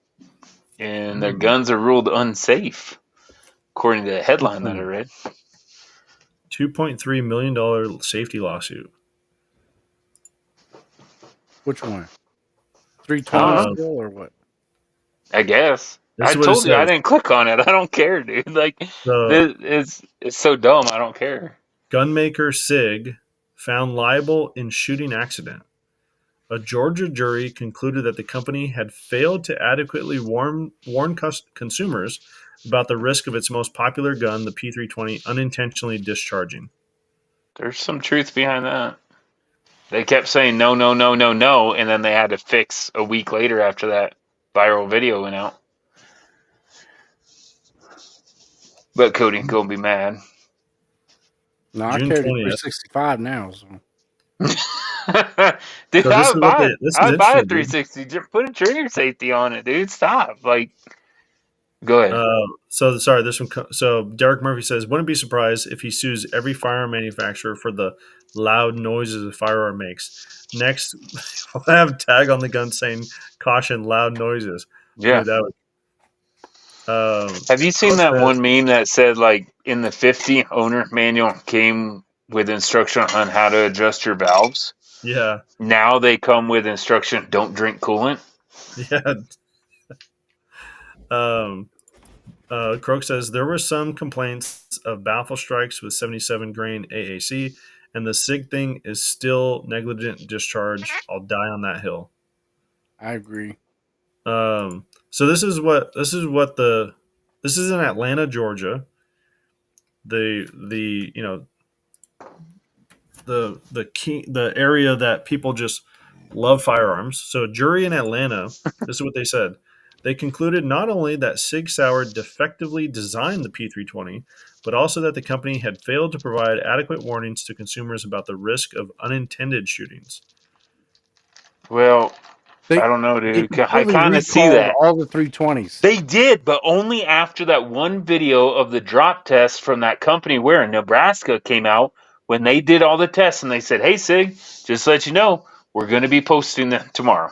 And their guns are ruled unsafe, according to the headline that I read. $2.3 million safety lawsuit. Which one? 320 still or what? I guess. I told you I didn't click on it. I don't care, dude. Like, it's so dumb. I don't care. Gunmaker SIG found liable in shooting accident. A Georgia jury concluded that the company had failed to adequately warn consumers about the risk of its most popular gun, the P320, unintentionally discharging. There's some truth behind that. They kept saying no, no, no, no, no, and then they had to fix a week later after that viral video went out. But Cody gonna be mad. No, I June carry the 20th. 365 now. So. Dude, So this is what they. This is I would buy a interesting, dude. 360. Just put a trigger safety on it, dude. Stop. Like, go ahead. So sorry, this one. So Derek Murphy says, wouldn't be surprised if he sues every firearm manufacturer for the loud noises a firearm makes. Next, we'll have a tag on the gun saying "caution, loud noises." Yeah. Dude, that would. Have you seen that one meme that said like in the 50 owner manual came with instruction on how to adjust your valves? Yeah. Now they come with instruction: don't drink coolant. Yeah. Croak says there were some complaints of baffle strikes with 77 grain AAC, and the SIG thing is still negligent discharge. I'll die on that hill. I agree. So this is in Atlanta, Georgia. The the area that people just love firearms. So a jury in Atlanta, this is what they said. They concluded not only that Sig Sauer defectively designed the P320, but also that the company had failed to provide adequate warnings to consumers about the risk of unintended shootings. Well, I don't know, dude. I kind of see that. All the 320s. They did, but only after that one video of the drop test from that company where in Nebraska came out when they did all the tests and they said, hey, Sig, just to let you know, we're going to be posting them tomorrow.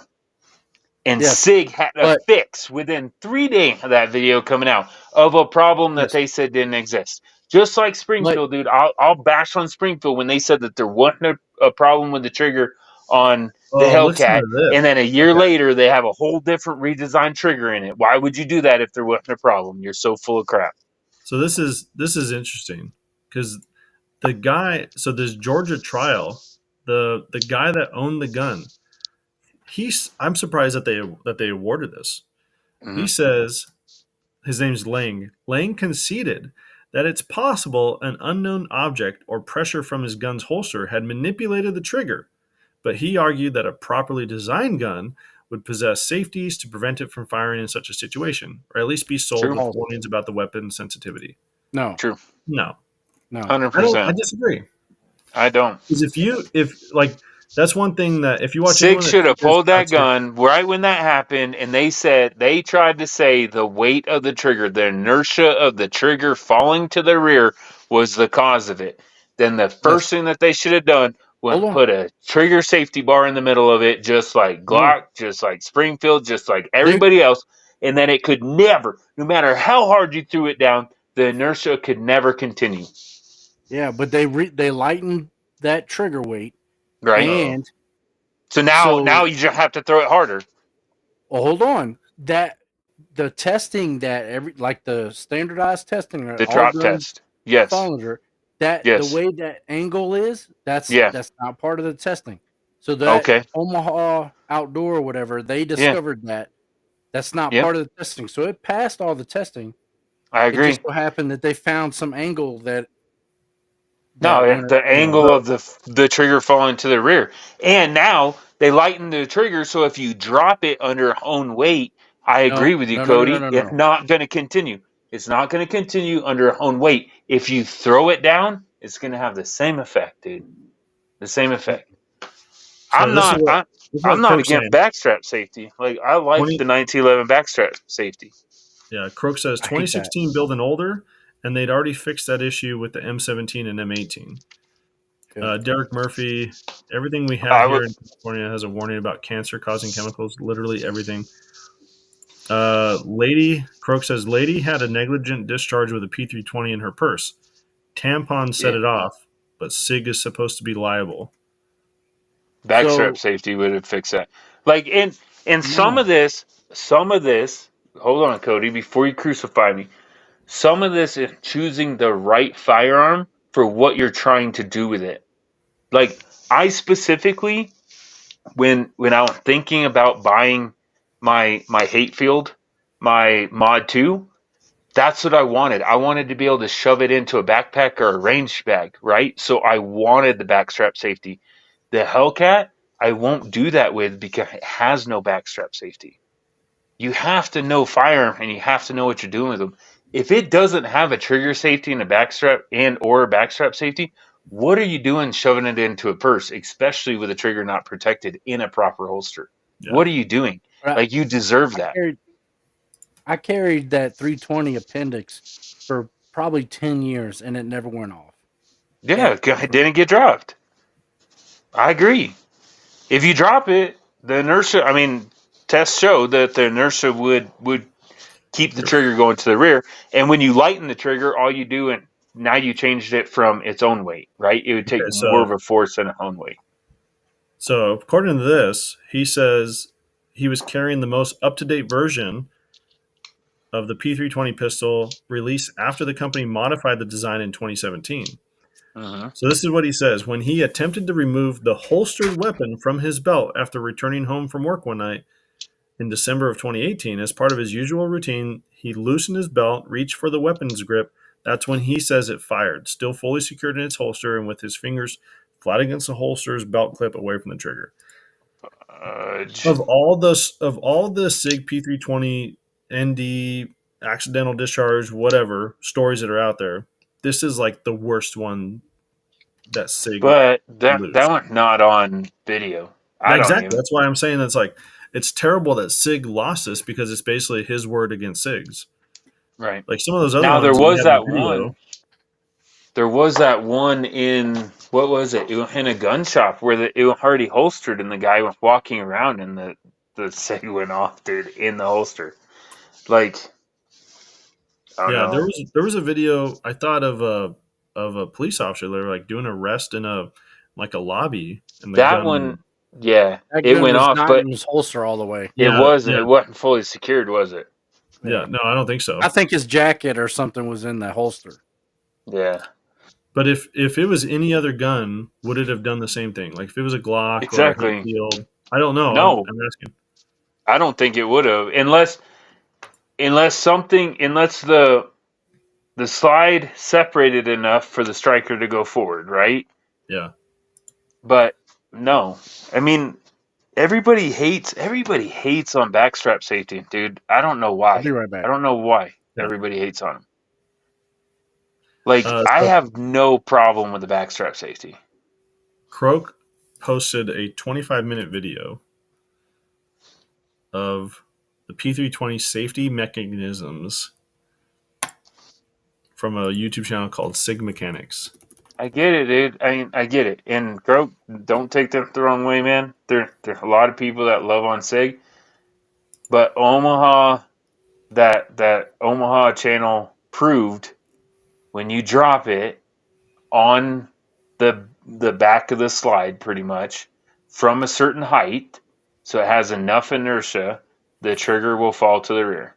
And yes, Sig had a fix within 3 days of that video coming out of a problem that they said didn't exist. Just like Springfield, dude. I'll bash on Springfield when they said that there wasn't a problem with the trigger on the Hellcat, and then a year later they have a whole different redesigned trigger in it. Why would you do that if there wasn't a problem? You're so full of crap. So this is interesting because the guy. So this Georgia trial, the guy that owned the gun. I'm surprised that they awarded this. Mm-hmm. He says his name's Lang. Lang conceded that it's possible an unknown object or pressure from his gun's holster had manipulated the trigger, but he argued that a properly designed gun would possess safeties to prevent it from firing in such a situation, or at least be sold with warnings about the weapon's sensitivity. No. True. No. 100%. I disagree. I don't. Because that's one thing that if you watch Sig should have pulled that gun right when that happened, and they tried to say the weight of the trigger, the inertia of the trigger falling to the rear was the cause of it. Then the first thing that they should have done was put a trigger safety bar in the middle of it, just like Glock, just like Springfield, just like everybody else, and then it could never, no matter how hard you threw it down, the inertia could never continue. Yeah, but they lightened that trigger weight. Right. And so now you just have to throw it harder. Well, hold on. That the testing that the standardized testing, the drop test. Yes. The way that angle is, that's not part of the testing. So that Omaha Outdoor or whatever, they discovered that's not part of the testing. So it passed all the testing. I agree. It just so happened that they found some angle that the angle of the trigger falling to the rear. And now they lighten the trigger, so if you drop it under own weight, I agree with you, Cody. It's not going to continue. It's not going to continue under own weight. If you throw it down, it's going to have the same effect, dude. The same effect. So I'm not against backstrap safety. Like I like the 1911 backstrap safety. Yeah, Croak says 2016 build and older. And they'd already fixed that issue with the M17 and M18. Derek Murphy, everything we have here in California has a warning about cancer-causing chemicals, literally everything. Croak says, lady had a negligent discharge with a P320 in her purse. Tampon set it off, but SIG is supposed to be liable. Backstrap safety would have fixed that. Like, in some of this, hold on, Cody, before you crucify me. Some of this is choosing the right firearm for what you're trying to do with it. Like I specifically, when I was thinking about buying my Hatefield, my Mod 2, that's what I wanted. I wanted to be able to shove it into a backpack or a range bag, right? So I wanted the backstrap safety. The Hellcat, I won't do that with because it has no backstrap safety. You have to know firearm and you have to know what you're doing with them. If it doesn't have a trigger safety and a backstrap or backstrap safety, what are you doing shoving it into a purse, especially with a trigger not protected in a proper holster? Yeah. What are you doing? Like, you deserve that. I carried that 320 appendix for probably 10 years and it never went off. Yeah, it didn't get dropped. I agree. If you drop it, the inertia, I mean, tests show that the inertia would keep the trigger going to the rear. And when you lighten the trigger, all you do, and now you changed it from its own weight, right? It would take more of a force than its own weight. So according to this, he says he was carrying the most up-to-date version of the P320 pistol released after the company modified the design in 2017. So this is what he says. When he attempted to remove the holstered weapon from his belt after returning home from work one night in December of 2018, as part of his usual routine, he loosened his belt, reached for the weapon's grip. That's when he says it fired, still fully secured in its holster and with his fingers flat against the holster's belt clip away from the trigger. Of all the SIG P320 ND accidental discharge whatever stories that are out there, this is like the worst one that SIG. But that one's not on video. Exactly. That's why I'm saying that's like, it's terrible that SIG lost this because it's basically his word against SIG's. Right. Like some of those other now, ones. There was that one in, what was it? In a gun shop where it was already holstered and the guy was walking around and the SIG went off, dude, in the holster. Like, there was a video I thought of a police officer. They were like doing an arrest in a lobby, and that one, it went off, not but in his holster all the way. It wasn't. It wasn't fully secured, was it? Yeah, no, I don't think so. I think his jacket or something was in that holster. Yeah. But if it was any other gun, would it have done the same thing? Like if it was a Glock exactly. or a Hatfield? I don't know. No, I'm asking. I don't think it would have, unless the slide separated enough for the striker to go forward, right? Yeah. But no, I mean, everybody hates on backstrap safety, dude. I don't know why. I'll be right back. I don't know why everybody hates on them. Like, I have no problem with the backstrap safety. Croak posted a 25-minute video of the P320 safety mechanisms from a YouTube channel called SIG Mechanics. I get it, dude. I mean, I get it. And Croak, don't take that the wrong way, man. There are a lot of people that love on SIG, but Omaha, that Omaha channel proved when you drop it on the back of the slide, pretty much from a certain height, so it has enough inertia, the trigger will fall to the rear.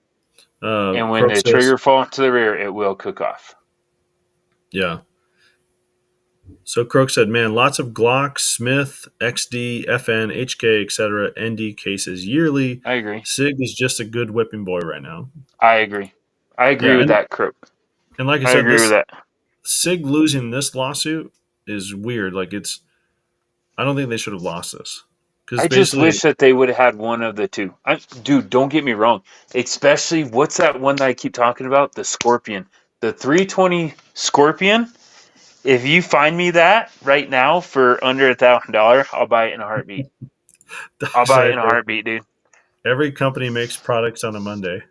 And when the trigger falls to the rear, it will cook off. Yeah. So Croak said, man, lots of Glock, Smith, XD, FN, HK, etc. ND cases yearly. I agree. SIG is just a good whipping boy right now. I agree. With that, Croak. And like I said, agree with that. SIG losing this lawsuit is weird. Like I don't think they should have lost this. I just wish that they would have had one of the two. Dude, don't get me wrong. Especially, what's that one that I keep talking about? The Scorpion. The 320 Scorpion. If you find me that right now for under $1,000, I'll buy it in a heartbeat. I'll buy it in a heartbeat, dude. Every company makes products on a Monday.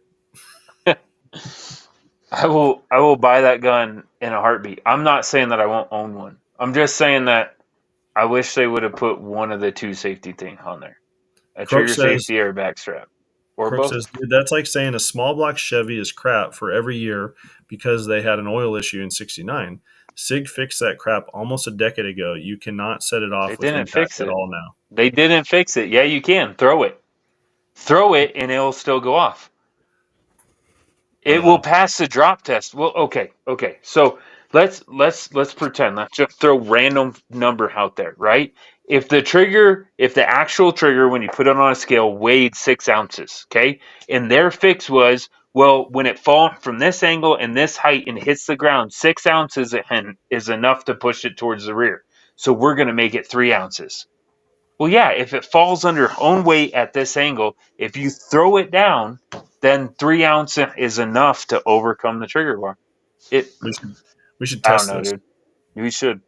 I will buy that gun in a heartbeat. I'm not saying that I won't own one. I'm just saying that I wish they would have put one of the two safety things on there. A trigger safety or a backstrap. Or both. Says, dude, that's like saying a small block Chevy is crap for every year because they had an oil issue in '69. SIG fixed that crap almost a decade ago. You cannot set it off with impact at all now. They didn't fix it. Yeah, you can. Throw it. Throw it and it'll still go off. It will pass the drop test. Well, okay. So let's pretend. Let's just throw random number out there, right? If the actual trigger, when you put it on a scale, weighed 6 ounces, okay? And their fix was, well, when it falls from this angle and this height and hits the ground, 6 ounces is enough to push it towards the rear. So we're going to make it 3 ounces. Well, yeah, if it falls under own weight at this angle, if you throw it down, then 3 ounce is enough to overcome the trigger bar. We should I don't test know, this. dude. We should.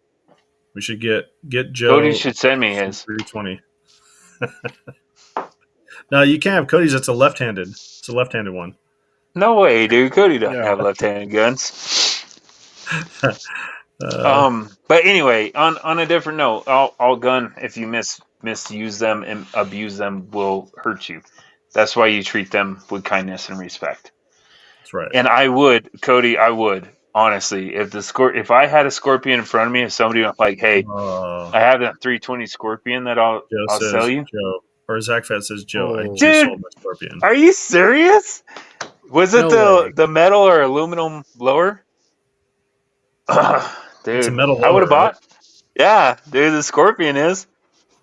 We should get Joe. Cody should send me his 320. No, you can't have Cody's. It's a left-handed. It's a left-handed one. No way, dude. Cody doesn't have left-handed guns. But anyway, on a different note, all gun, if you misuse them and abuse them, will hurt you. That's why you treat them with kindness and respect. That's right. And I would, Cody, honestly, if I had a Scorpion in front of me, if somebody was like, "Hey, I have that 320 Scorpion that I'll sell you," Joe, or Zach Fett says, "Joe, I just dude, sold my Scorpion." Are you serious? Was it the metal or aluminum blower? Dude, it's a metal blower, I would have bought. Right? Yeah, dude, the Scorpion is.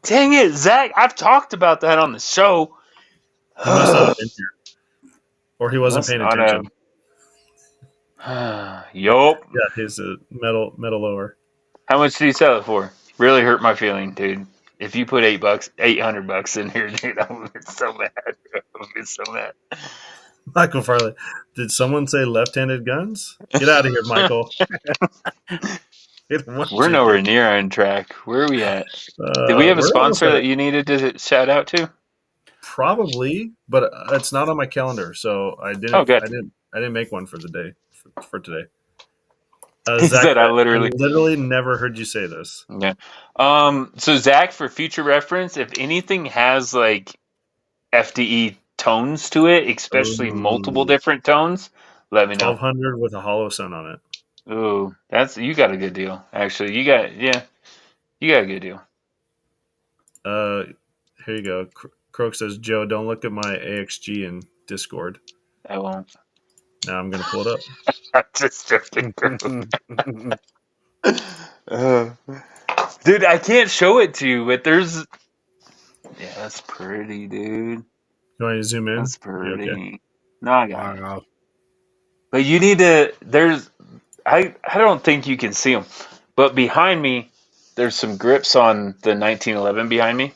Dang it, Zach! I've talked about that on the show. He must not have been here, or he wasn't paying attention. Yup. Yeah, he's a metal lower. How much did he sell it for? Really hurt my feeling, dude. If you put $800 in here, dude, I'm so mad. I'm so mad. Michael Farley, did someone say left-handed guns? Get out of here, Michael. We're nowhere near on track. Where are we at? Did we have a sponsor that you needed to shout out to? Probably, but it's not on my calendar, so I didn't. Oh, good. I didn't make one for the day for today. Zach, I literally never heard you say this. Yeah. So Zach, for future reference, if anything has like FDE tones to it, especially multiple different tones, let me know. 1200 with a hollow sun on it. Ooh, you got a good deal. Actually, you got a good deal. Here you go. Croak says, "Joe, don't look at my AXG in Discord." I won't. Now I'm gonna pull it up. I'm just joking. Dude, I can't show it to you, but there's. Yeah, that's pretty, dude. You want me to zoom in? That's pretty. Okay. No, I got it. But you need to. I don't think you can see them, but behind me, there's some grips on the 1911 behind me.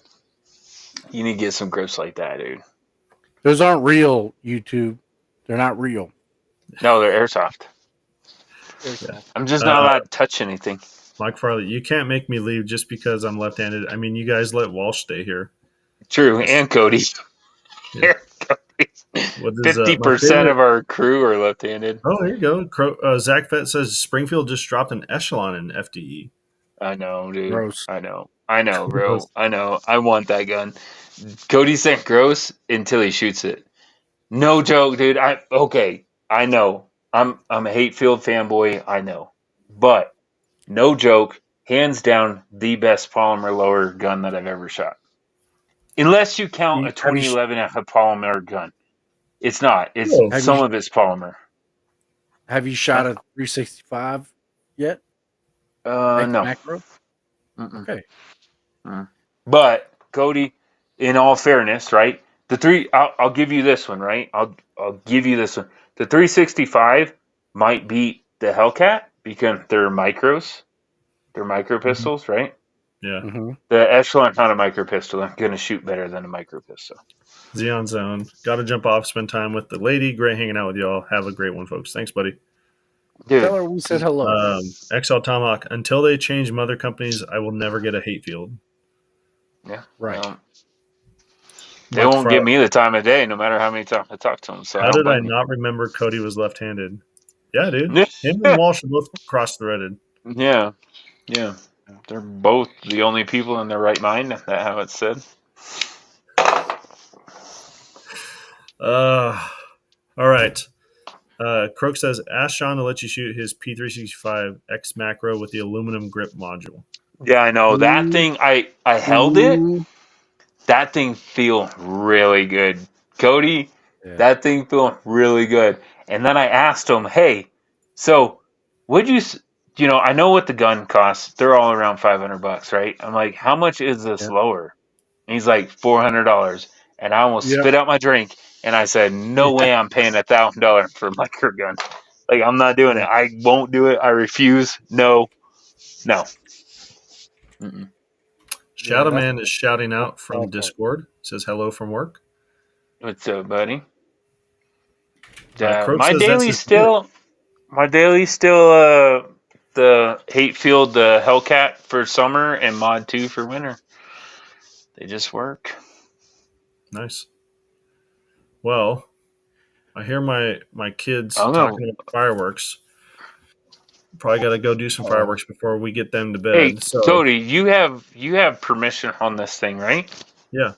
You need to get some grips like that, dude. Those aren't real, YouTube. They're not real. No, they're airsoft. I'm just not allowed to touch anything. Mike Farley, you can't make me leave just because I'm left-handed. I mean, you guys let Walsh stay here. True, and Cody. Yeah. 50% of our crew are left-handed. Oh, here you go. Zach Fett says Springfield just dropped an echelon in FDE. I know, dude. Gross. I know, bro. I know. I want that gun. Cody sent gross until he shoots it. No joke, dude. I know. I'm a hate-filled fanboy. I know, but no joke. Hands down, the best polymer lower gun that I've ever shot. Unless you count a 2011 polymer gun. It's not. It's some of it's polymer. Have you shot a 365 yet? No. Macro? Okay. But Cody, in all fairness, right? I'll give you this one, right? I'll give you this one. The 365 might beat the Hellcat because they're micros. They're micro pistols, right? Yeah. Mm-hmm. The Echelon's not a micro pistol. I'm going to shoot better than a micro pistol. Xeon Zone. Got to jump off, spend time with the lady. Great hanging out with y'all. Have a great one, folks. Thanks, buddy. Dude. Tell her we said hello. XL Tomahawk. Until they change mother companies, I will never get a hate field. Yeah. Right. They won't give me the time of day, no matter how many times I talk to them. So how did I not remember Cody was left-handed? Yeah, dude. Him and Walsh are both cross-threaded. Yeah. Yeah. They're both the only people in their right mind. That's how it's said. All right. Croak says, ask Sean to let you shoot his P365 X macro with the aluminum grip module. Yeah, I know. That thing, I held it. That thing feel really good. Cody, that thing feel really good. And then I asked him, hey, so would you, I know what the gun costs. They're all around $500, right? I'm like, how much is this lower? And he's like, $400. And I almost spit out my drink. And I said, no way I'm paying $1,000 for a micro gun. Like, I'm not doing it. I won't do it. I refuse. No. Mm-mm. Shadow Man is shouting out from Discord. Says hello from work. What's up, buddy? Croak My says daily's still the Hate Field Hellcat for summer and Mod 2 for winter. They just work. Nice. Well, I hear my kids talking about fireworks. Probably got to go do some fireworks before we get them to bed. Hey, so, Cody, you have permission on this thing, right? Yeah,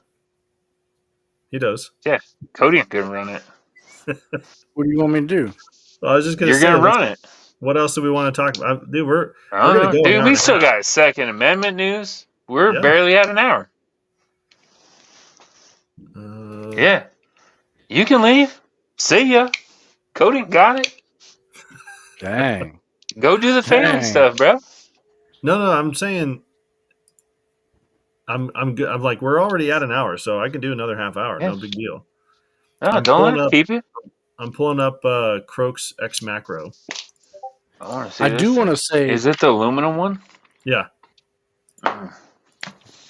he does. Yeah, Cody ain't gonna run it. What do you want me to do? Well, I was just gonna say, gonna run it. What else do we want to talk about, dude? We're I gonna don't know. go. Dude, we still got Second Amendment news. We're barely at an hour. Yeah, you can leave. See ya. Cody got it. Dang. Go do the family stuff, bro. No, I'm saying I'm good. I'm like, we're already at an hour, so I can do another half hour. Yeah. No big deal. No, don't let it keep it. I'm pulling up Croak's X Macro. I want to see. I do want to say, is it the aluminum one? Yeah.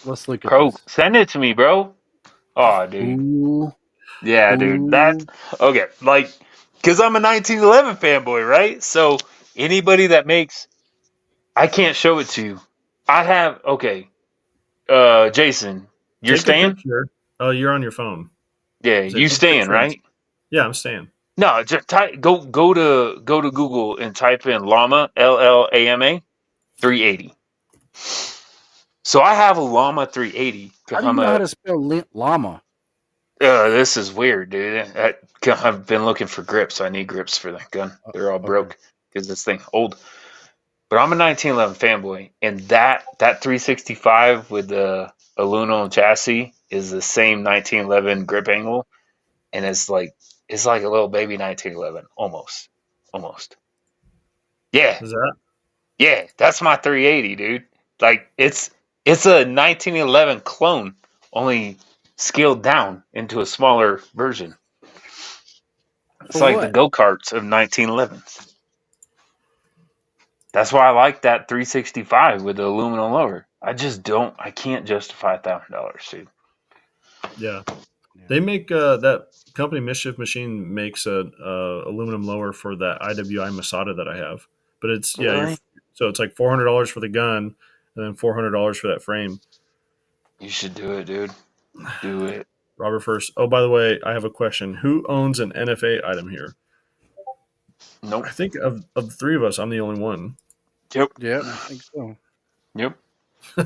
Let's look at Croak, this. send it to me, bro. Oh, dude. Ooh. Yeah, dude. That's okay. Like, because I'm a 1911 fanboy, right? So anybody that makes, I can't show it to you. I have Jason, you're Take staying? a picture. Oh, you're on your phone. Yeah, you staying, right? Yeah, I'm staying. No, just go to Google and type in llama LLAMA 380. So I have a llama 380. How do you know how to spell llama? This is weird, dude. I've been looking for grips. I need grips for that gun. They're all broke because this thing old. But I'm a 1911 fanboy, and that 365 with the aluminum chassis is the same 1911 grip angle, and it's like a little baby 1911, almost. Yeah. Is that? Yeah, that's my 380, dude. Like it's a 1911 clone, only scaled down into a smaller version. It's like the go-karts of 1911s. That's why I like that 365 with the aluminum lower. I can't justify $1,000, dude. Yeah. They make that company Mischief Machine makes a aluminum lower for that IWI Masada that I have. But it's so it's like $400 for the gun and then $400 for that frame. You should do it, dude. Do it. Robert first. Oh, by the way, I have a question. Who owns an NFA item here? Nope. I think of the three of us, I'm the only one. Yep. Yeah, I think so. Yep.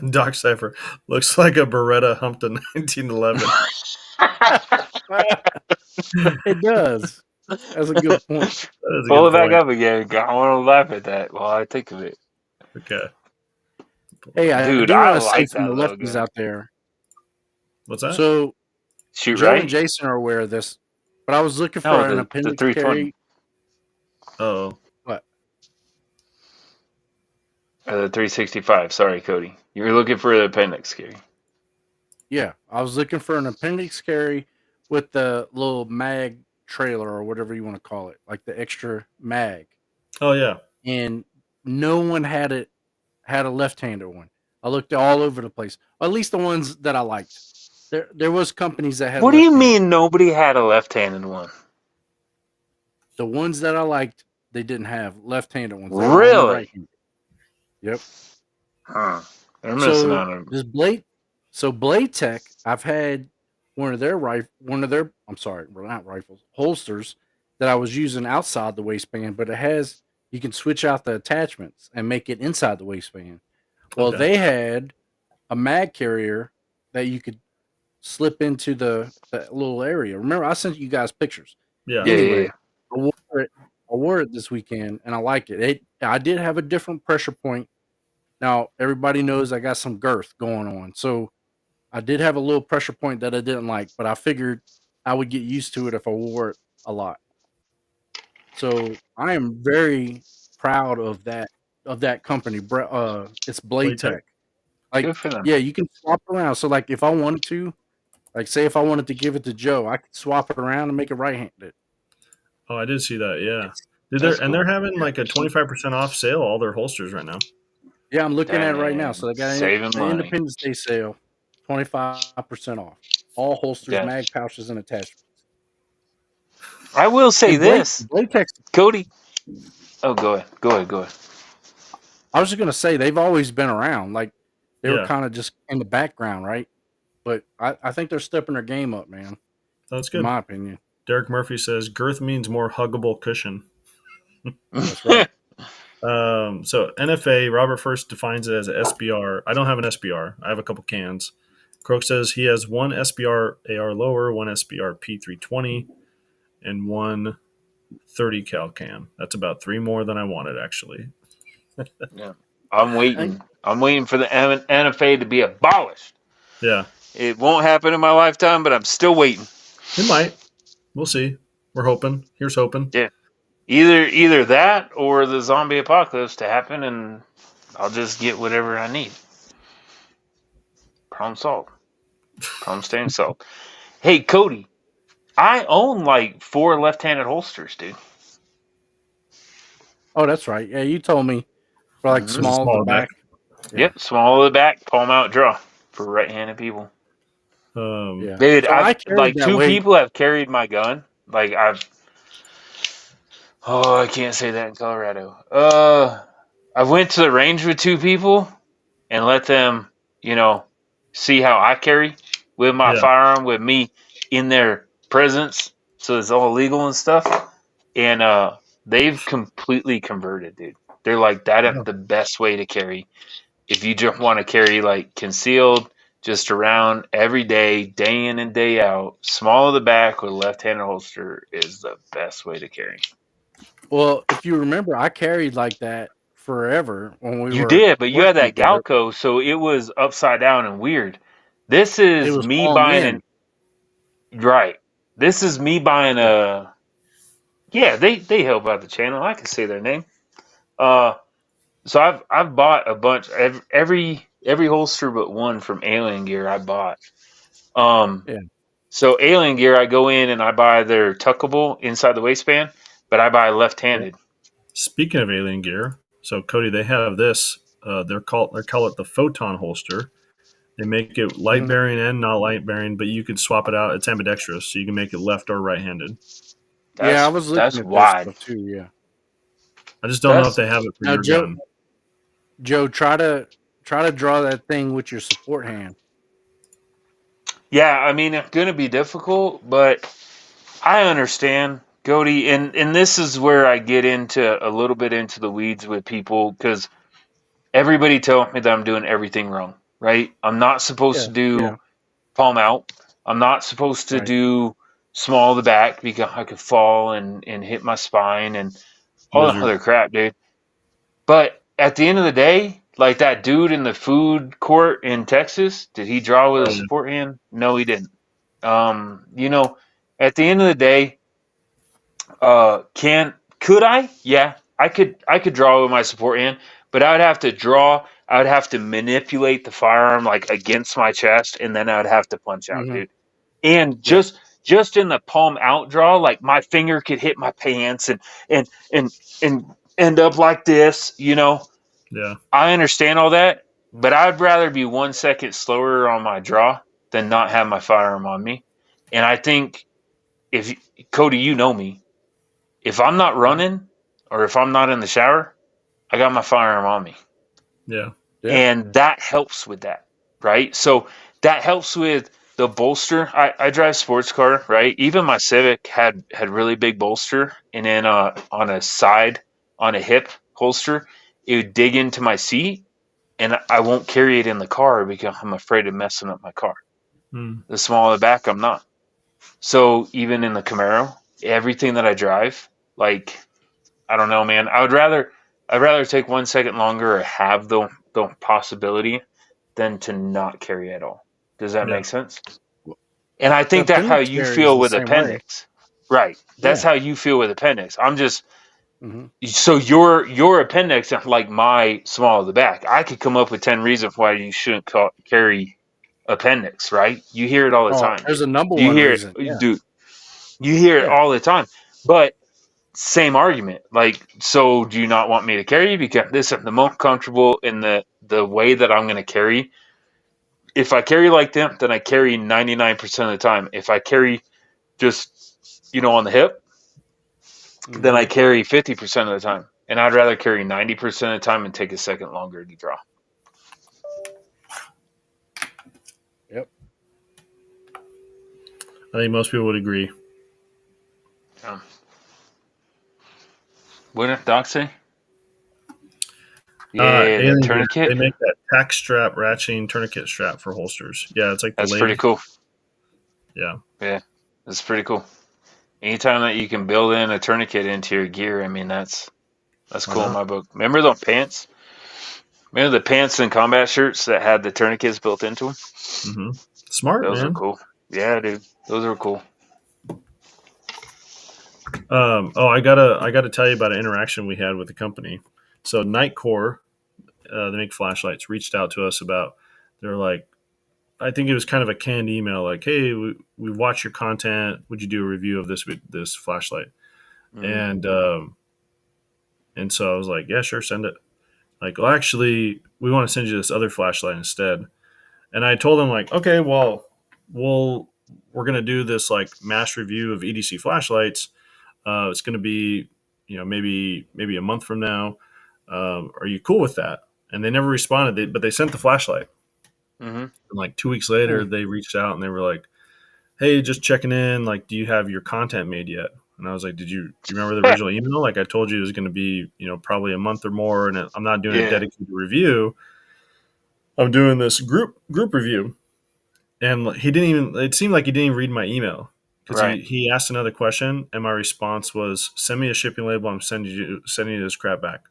Doc Cypher looks like a Beretta humped in 1911. It does. That's a good point. Pull it back up again. I want to laugh at that while I think of it. Okay. Hey, I dude, do I want to say like from that the lefties logo out there. What's that? So, Shoot Joe right. and Jason are aware of this, but I was looking for an appendix the 320. carry. Oh. What? The 365. Sorry, Cody. You were looking for the appendix carry. Yeah, I was looking for an appendix carry with the little mag trailer or whatever you want to call it, like the extra mag. Oh yeah. And no one had a left-handed one. I looked all over the place. At least the ones that I liked. There was companies that had. What do you mean nobody had a left-handed one? The ones that I liked, they didn't have left-handed ones. Really? Right-handed. Yep. Huh. They're missing out on this Blade. So Blade Tech, I've had one of their holsters that I was using outside the waistband, but you can switch out the attachments and make it inside the waistband. Well, they had a mag carrier that you could slip into the little area. Remember, I sent you guys pictures. Yeah. Anyway, I wore it this weekend, and I like it. I did have a different pressure point. Now, everybody knows I got some girth going on, so I did have a little pressure point that I didn't like, but I figured I would get used to it if I wore it a lot. So I am very proud of that company. It's Blade Tech. Like, yeah, you can swap around. So, like, if I wanted to, like, say if I wanted to give it to Joe, I could swap it around and make it right-handed. Oh, I did see that. Yeah, they're having like a 25% off sale all their holsters right now. Yeah, I'm looking at it right now. So they got saving the money. Independence Day sale, 25% off. All holsters, Yeah. mag pouches, and attachments. I will say Hey, this, Blake texted. Cody. Oh, go ahead. I was just gonna say they've always been around. Like they were Yeah. kind of just in the background, right? But I think they're stepping their game up, man. That's In good. my opinion. Derek Murphy says girth means more huggable cushion. That's right. So NFA, Robert first defines it as a SBR. I don't have an SBR. I have a couple cans. Croak says he has one SBR AR lower, one SBR P320, and one 30 cal can. That's about 3 more than I wanted, actually. Yeah. I'm waiting for the NFA to be abolished. Yeah. It won't happen in my lifetime, but I'm still waiting. It might. We'll see. We're hoping. Here's hoping. Yeah. Either that or the zombie apocalypse to happen, and I'll just get whatever I need. Problem solved. Problem staying solved. Hey, Cody, I own like 4 left-handed holsters, dude. Oh, that's right. Yeah, you told me for like small at the back. Yeah. Yep, small at the back, palm out draw for right-handed people. Yeah. Dude, So I've like 2 people have carried my gun. Like I can't say that in Colorado. I went to the range with 2 people and let them, see how I carry with my firearm, with me in their presence, so it's all legal and stuff. And they've completely converted, dude. They're like, that's the best way to carry. If you just want to carry like concealed, just around every day, day in and day out, small of the back with a left-handed holster is the best way to carry. Well, if you remember, I carried like that forever when we You were. did, but you had that together. Galco, so it was upside down and weird. This is me buying right. This is me buying a. Yeah, they help out the channel. I can say their name. So I've bought a bunch. Every holster but one from Alien Gear I bought. So Alien Gear, I go in and I buy their tuckable inside the waistband, but I buy left-handed. Speaking of Alien Gear, so Cody, they have this. They call it the Photon holster. They make it light bearing and not light bearing, but you can swap it out. It's ambidextrous, so you can make it left or right-handed. I was looking at wide this too. Yeah, I just don't know if they have it for your gun. Joe, try to draw that thing with your support hand. Yeah, I mean it's gonna be difficult, but I understand, Cody, and this is where I get into a little bit into the weeds with people because everybody tells me that I'm doing everything wrong, right? I'm not supposed to do palm out. I'm not supposed to do small of the back because I could fall and hit my spine and all that other crap, dude. But at the end of the day, like that dude in the food court in Texas, did he draw with a support hand? No, he didn't. At the end of the day, could I? Yeah, I could draw with my support hand, but I would have to draw. I would have to manipulate the firearm like against my chest, and then I would have to punch out, dude. And just in the palm out draw, like my finger could hit my pants and end up like this, Yeah. I understand all that, but I'd rather be 1 second slower on my draw than not have my firearm on me. And I think Cody, you know me. If I'm not running or if I'm not in the shower, I got my firearm on me. Yeah. And that helps with that, right? So that helps with the bolster. I drive sports car, right? Even my Civic had really big bolster, and then on a side, on a hip holster, it would dig into my seat, and I won't carry it in the car because I'm afraid of messing up my car. The smaller the back, I'm not. So even in the Camaro, everything that I drive, like, I don't know, man. I'd rather take 1 second longer or have the possibility than to not carry at all. Does that make sense? And I think that's how you feel with appendix. Right. That's how you feel with appendix. I'm just so your appendix is like my small of the back. I could come up with 10 reasons why you shouldn't carry appendix, right? You hear it all the time. There's a number one reason. Dude. You hear it all the time. But same argument. Like, so do you not want me to carry? Because this is the most comfortable in the way that I'm going to carry. If I carry like them, then I carry 99% of the time. If I carry just, on the hip, then I carry 50% of the time. And I'd rather carry 90% of the time and take a second longer to draw. Yep. I think most people would agree. What did Doc say? Yeah, the tourniquet. They make that tack strap ratcheting tourniquet strap for holsters. Yeah, it's like that's pretty cool. Yeah, that's pretty cool. Anytime that you can build in a tourniquet into your gear, I mean that's cool in my book. Remember those pants? Remember the pants and combat shirts that had the tourniquets built into them? Mm-hmm. Smart, those man. Are cool. Yeah, dude, those are cool. I gotta tell you about an interaction we had with the company. So Nightcore, they make flashlights, reached out to us about. They're like, I think it was kind of a canned email, like, "Hey, we watched your content. Would you do a review of this flashlight?" And so I was like, "Yeah, sure, send it." Like, well, actually, we want to send you this other flashlight instead. And I told them like, okay, well, we're gonna do this like mass review of EDC flashlights. It's gonna be, maybe a month from now. Are you cool with that? And they never responded, but they sent the flashlight. And like 2 weeks later, they reached out and they were like, "Hey, just checking in. Like, do you have your content made yet?" And I was like, do you remember the original email? Like, I told you it was going to be, probably a month or more, and I'm not doing a dedicated review. I'm doing this group review. And he didn't even. It seemed like he didn't even read my email because he asked another question, and my response was, "Send me a shipping label. I'm sending you this crap back."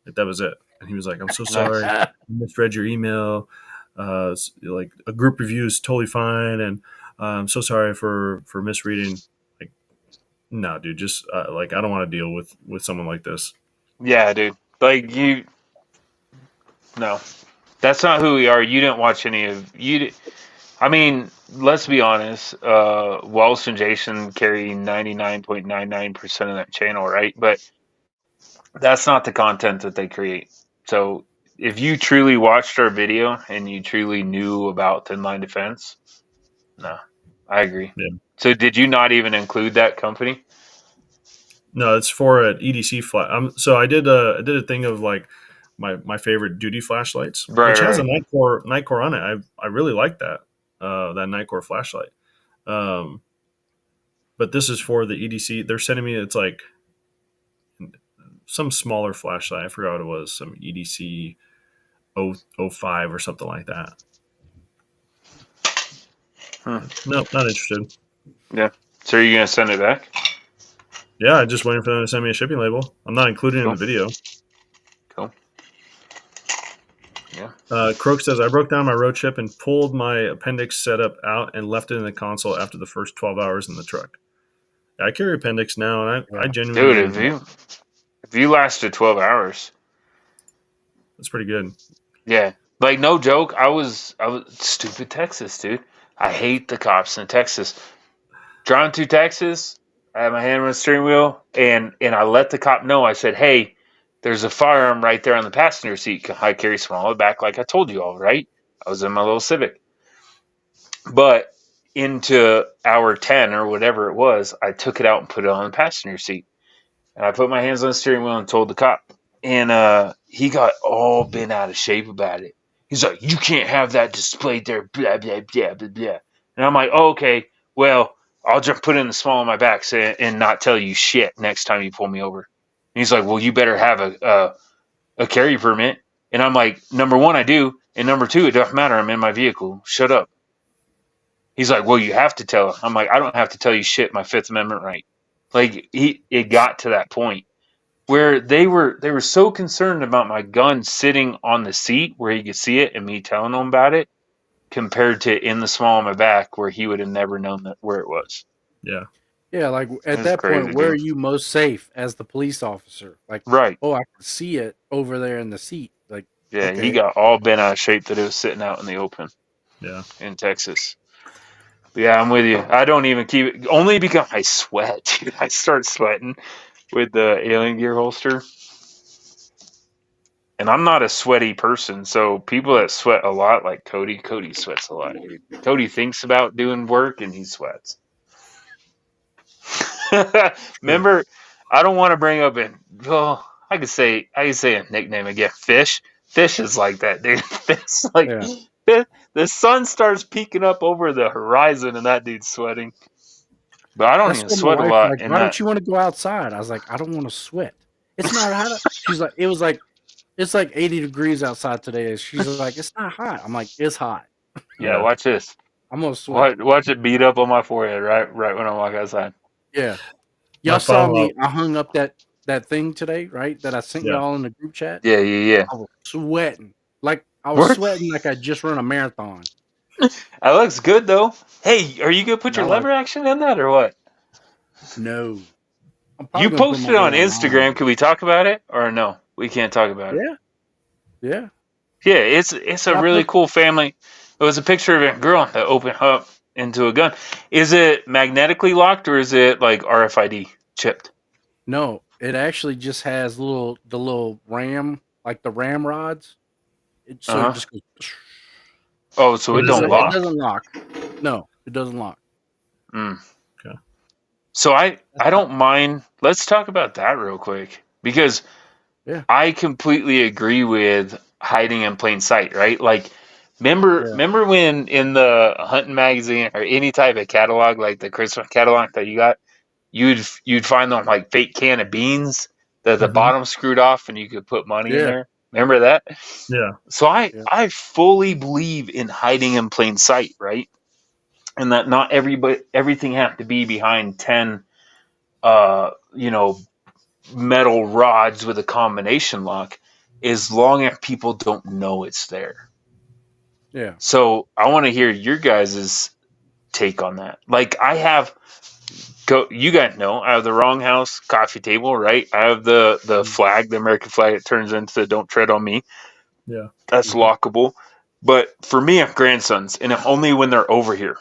Like, that was it. And he was like, "I'm so sorry. I misread your email. Like, a group review is totally fine, and I'm so sorry for misreading." Like, no, dude, just like, I don't want to deal with someone like this. Yeah, dude. Like, no, that's not who we are. You didn't watch any of you. I mean, let's be honest. Wallace and Jason carry 99.99% of that channel, right? But that's not the content that they create. So if you truly watched our video and you truly knew about thin line defense, no, I agree. Yeah. So did you not even include that company? No, it's for an EDC flash. So I did a thing of like my favorite duty flashlights, which has a Nightcore on it. I really like that Nightcore flashlight. But this is for the EDC. They're sending me, it's like some smaller flashlight. I forgot what it was. Some EDC 005 or something like that. No, not interested. Yeah. So are you going to send it back? Yeah, I'm just waiting for them to send me a shipping label. I'm not including it in the video. Cool. Yeah. Croak says, I broke down my road trip and pulled my appendix setup out and left it in the console after the first 12 hours in the truck. I carry appendix now, and I genuinely... Dude, if you lasted 12 hours... That's pretty good. Yeah. Like, no joke, I was stupid Texas, dude. I hate the cops in Texas. Driving through Texas, I had my hand on the steering wheel, and I let the cop know. I said, "Hey, there's a firearm right there on the passenger seat. I carry small back like I told you all, right?" I was in my little Civic. But into hour 10 or whatever it was, I took it out and put it on the passenger seat. And I put my hands on the steering wheel and told the cop. And he got all bent out of shape about it. He's like, "You can't have that displayed there, blah, blah, blah, blah, blah." And I'm like, "Oh, okay, well, I'll just put it in the small of my back and not tell you shit next time you pull me over." And he's like, "Well, you better have a carry permit." And I'm like, "Number one, I do. And number two, it doesn't matter. I'm in my vehicle. Shut up." He's like, "Well, you have to tell." I'm like, "I don't have to tell you shit. My Fifth Amendment right." Like, it got to that point where they were so concerned about my gun sitting on the seat where he could see it and me telling him about it, compared to in the small of my back where he would have never known where it was. Yeah. Yeah, like at that point, where are you most safe as the police officer? Like, right. Oh, I can see it over there in the seat. Like, yeah, okay. He got all bent out of shape that it was sitting out in the open. Yeah. In Texas. But yeah, I'm with you. I don't even keep it, only because I sweat, dude. I start sweating. with the alien gear holster. And I'm not a sweaty person, so people that sweat a lot, like Cody sweats a lot, dude. Cody thinks about doing work and he sweats. Remember, I don't want to bring up I could say a nickname again. Fish. Fish is like that, dude. Fish like the sun starts peeking up over the horizon and that dude's sweating. But I don't even sweat a lot. Like, why don't you want to go outside? I was like, I don't want to sweat. It's not hot. She's like, it's like 80 degrees outside today. She's like, it's not hot. I'm like, it's hot. Yeah, watch this. I'm gonna sweat. Watch it beat up on my forehead right when I walk outside. Yeah. Y'all saw me. I hung up that thing today, right? That I sent y'all in the group chat. Yeah. I was sweating. Like I was sweating like I just run a marathon. That looks good though. Hey, are you gonna put your lever action in that or what? No. You posted on Instagram. Can we talk about it or no? We can't talk about it. Yeah. Yeah, it's a really cool family. It was a picture of a girl that opened up into a gun. Is it magnetically locked or is it like RFID chipped? No, it actually just has the little ram, like the ram rods. It just goes. Oh, so it don't lock. It doesn't lock. No, it doesn't lock. Okay. So I don't mind. Let's talk about that real quick because I completely agree with hiding in plain sight, right? Like, remember when in the hunting magazine or any type of catalog, like the Christmas catalog that you got, you'd find them like fake can of beans that the bottom screwed off and you could put money in there. Remember that? Yeah. So I fully believe in hiding in plain sight, right? And that not everything has to be behind 10 metal rods with a combination lock, as long as people don't know it's there. Yeah. So I want to hear your guys' take on that. Like you guys know I have the Wrong House coffee table, right? I have the flag, the American flag. It turns into the "Don't Tread on Me." Yeah, that's lockable. But for me, I have grandsons, and only when they're over here.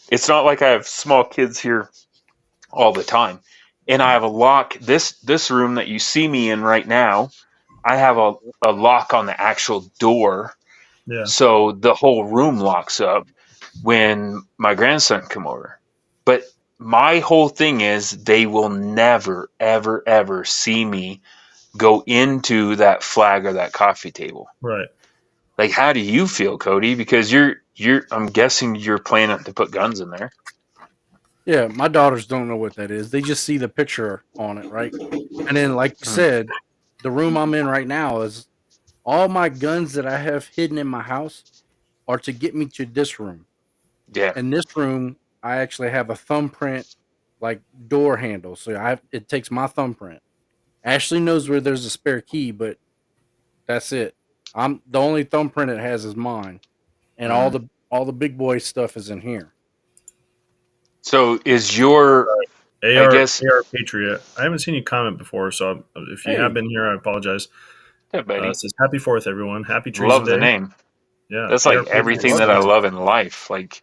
It's not like I have small kids here all the time. And I have a lock. This room that you see me in right now, I have a lock on the actual door. Yeah. So the whole room locks up when my grandson come over. But my whole thing is they will never, ever, ever see me go into that flag or that coffee table. Right. Like, how do you feel, Cody? Because you're I'm guessing you're planning to put guns in there. Yeah, my daughters don't know what that is. They just see the picture on it, right? And then, like you said, the room I'm in right now is all my guns that I have hidden in my house are to get me to this room. Yeah. In this room, I actually have a thumbprint, like door handle. So it takes my thumbprint. Ashley knows where there's a spare key, but that's it. I'm the only thumbprint it has is mine, and all the big boy stuff is in here. So is your AR Patriot? I haven't seen you comment before, so if you have been here, I apologize. Yeah, buddy. It says Happy 4th, everyone. Happy Treason Love Day. the name. Yeah, that's like everything that I love in life, like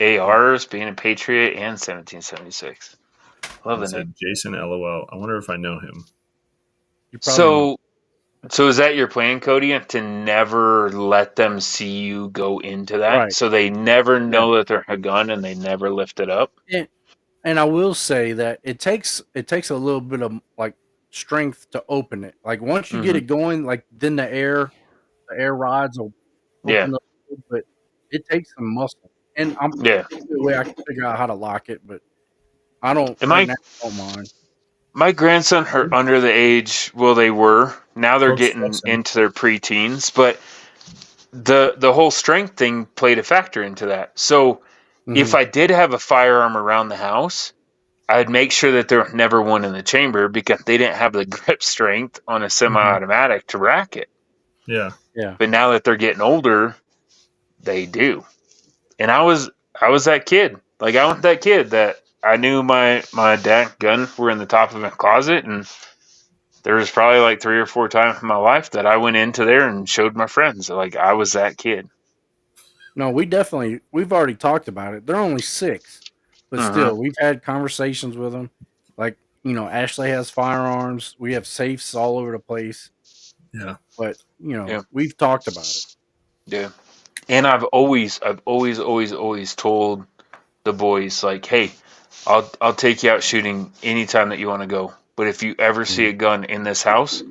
ARs, being a Patriot, and 1776. Love the name. Jason LOL. I wonder if I know him. So is that your plan, Cody, to never let them see you go into that? Right. So they never know that they're a gun and they never lift it up? And I will say that it takes a little bit of like strength to open it. Like once you get it going, like then the air rods will open up, but it takes some muscle. And the way I can figure out how to lock it, but I don't mind. My grandson are under the age, well, they were. Now they're getting into their preteens, but the whole strength thing played a factor into that. So if I did have a firearm around the house, I'd make sure that there was never one in the chamber because they didn't have the grip strength on a semi-automatic to rack it. Yeah. But now that they're getting older, they do. And I was that kid. Like I was that kid that I knew my dad's gun were in the top of my closet, and there was probably like 3 or 4 times in my life that I went into there and showed my friends. Like I was that kid. No, we've already talked about it. They're only 6, but still, we've had conversations with them. Like Ashley has firearms. We have safes all over the place. Yeah. But Yeah. we've talked about it. Yeah. And I've always told the boys, like, hey, I'll take you out shooting anytime that you want to go. But if you ever see a gun in this house,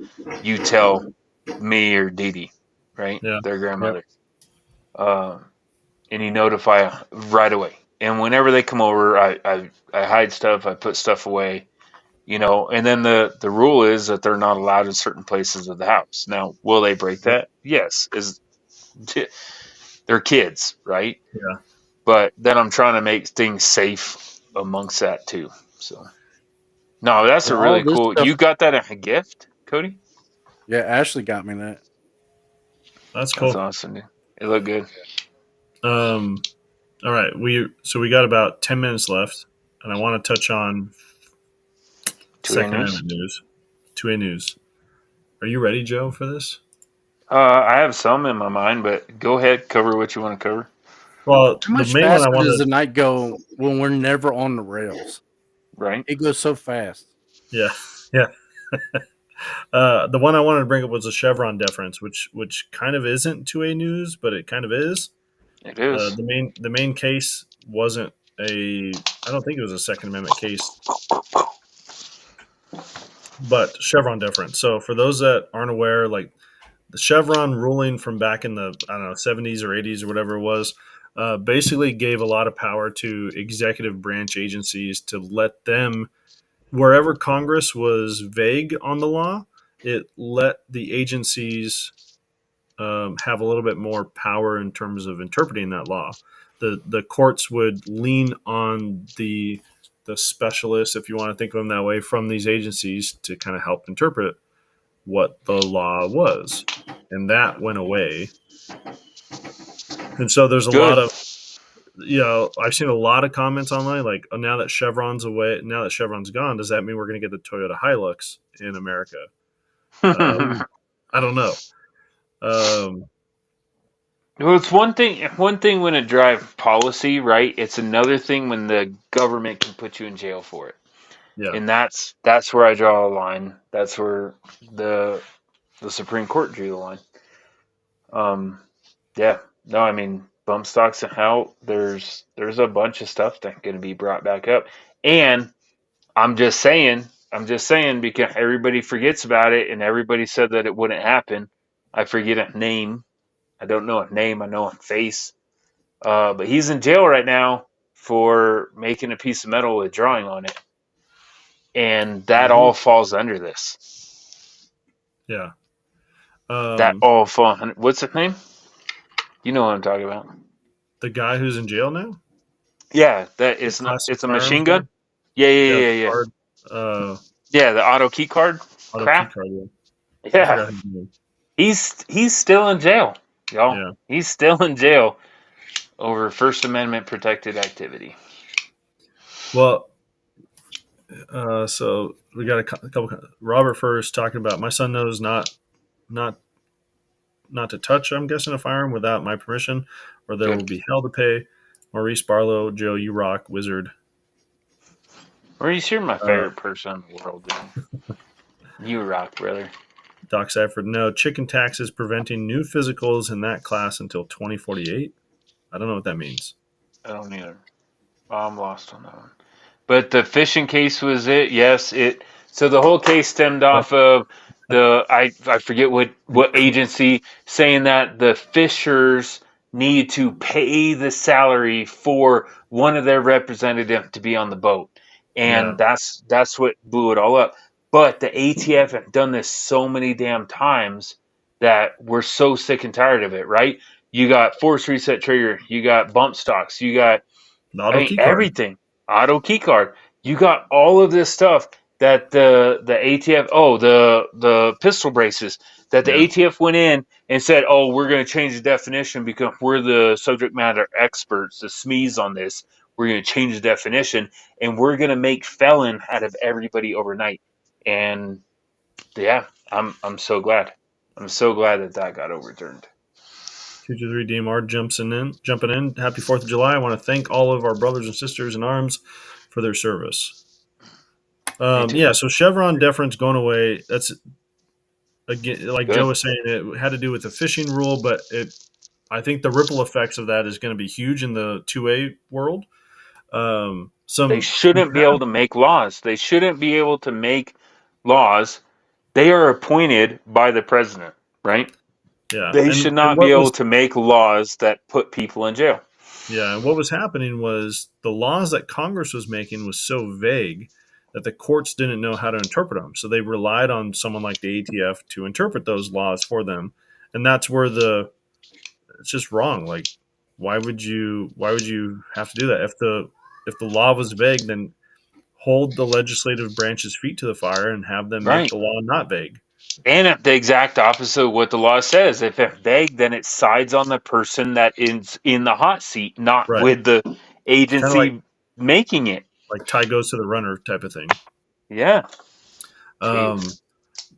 you tell me or Dee Dee, right? Yeah. Their grandmother. And you notify right away. And whenever they come over, I hide stuff, I put stuff away, and then the rule is that they're not allowed in certain places of the house. Now, will they break that? Yes. They're kids, right? Yeah. But then I'm trying to make things safe amongst that too. So no, that's a All really this cool. stuff. You got that as a gift, Cody? Yeah, Ashley got me that. That's That's cool. awesome, dude. It looked good. All right. We got about 10 minutes left, and I want to touch on Second Amendment news. 2A news. Are you ready, Joe, for this? I have some in my mind, but go ahead, cover what you want to cover. Well, How the much main one I faster want does the to. night go when we're never on the rails? Right? It goes so fast. Yeah. Yeah. The one I wanted to bring up was the Chevron deference, which kind of isn't 2A news, but it kind of is. It is. The main case wasn't I don't think it was a Second Amendment case, but Chevron deference. So for those that aren't aware, like the Chevron ruling from back in the 70s or 80s or whatever it was, basically gave a lot of power to executive branch agencies to let them, wherever Congress was vague on the law, it let the agencies have a little bit more power in terms of interpreting that law. The courts would lean on the specialists, if you want to think of them that way, from these agencies to kind of help interpret what the law was, and that went away. And so there's a Good. lot of I've seen a lot of comments online like, oh, now that Chevron's away, now that Chevron's gone, does that mean we're going to get the Toyota Hilux in America? I don't know. Well, it's one thing when it drives policy, right? It's another thing when the government can put you in jail for it. Yeah. And that's where I draw a line. That's where the Supreme Court drew the line. Yeah. No, I mean, bump stocks and how there's a bunch of stuff that's going to be brought back up. And I'm just saying because everybody forgets about it and everybody said that it wouldn't happen. I forget a name. I don't know a name. I know a face. But he's in jail right now for making a piece of metal with a drawing on it. And that all falls under this. Yeah. That all falls under. What's his name? You know what I'm talking about. The guy who's in jail now? Yeah, that is not. It's a machine gun. Guy? Yeah. Card, yeah, the auto key card. Crap. Key card, yeah. Yeah. He's still in jail, y'all. Yeah. He's still in jail over First Amendment protected activity. Well, so we got a couple. Robert first talking about my son knows not to touch. I'm guessing a firearm without my permission, or there will be hell to pay. Maurice Barlow, Joe, you rock, wizard. Maurice, you're my favorite person in the world, dude. You rock, brother. Doc Seifert, no, chicken tax is preventing new physicals in that class until 2048. I don't know what that means. I don't either. I'm lost on that one. But the fishing case was it. Yes, it. So the whole case stemmed off of I forget what agency saying that the fishers need to pay the salary for one of their representatives to be on the boat, and that's what blew it all up. But the ATF have done this so many damn times that we're so sick and tired of it, right? You got force reset trigger, you got bump stocks, you got everything. Auto key card. You got all of this stuff that the ATF. Oh, the pistol braces that the ATF went in and said, "Oh, we're going to change the definition because we're the subject matter experts, the SMEs on this. We're going to change the definition and we're going to make felon out of everybody overnight." And yeah, I'm so glad. I'm so glad that got overturned. 223 DMR jumping in. Happy 4th of July. I want to thank all of our brothers and sisters in arms for their service. Yeah, so Chevron deference going away. That's again, like Joe Good. was saying, it had to do with the fishing rule, but I think the ripple effects of that is going to be huge in the 2A world. They Some shouldn't be able to make laws. They shouldn't be able to make laws. They are appointed by the president, right? yeah, They should and not be what was able to make laws that put people in jail. yeah, and what was happening was the laws that Congress was making was so vague that the courts didn't know how to interpret them. So they relied on someone like the ATF to interpret those laws for them, and that's where it's just wrong. Like, why would you have to do that if the law was vague? Then hold the legislative branch's feet to the fire and have them make Right. the law not vague. And the exact opposite of what the law says. If it's vague, then it sides on the person that is in the hot seat, not Right. with the It's kind of agency making it. like tie goes to the runner type of thing. Yeah.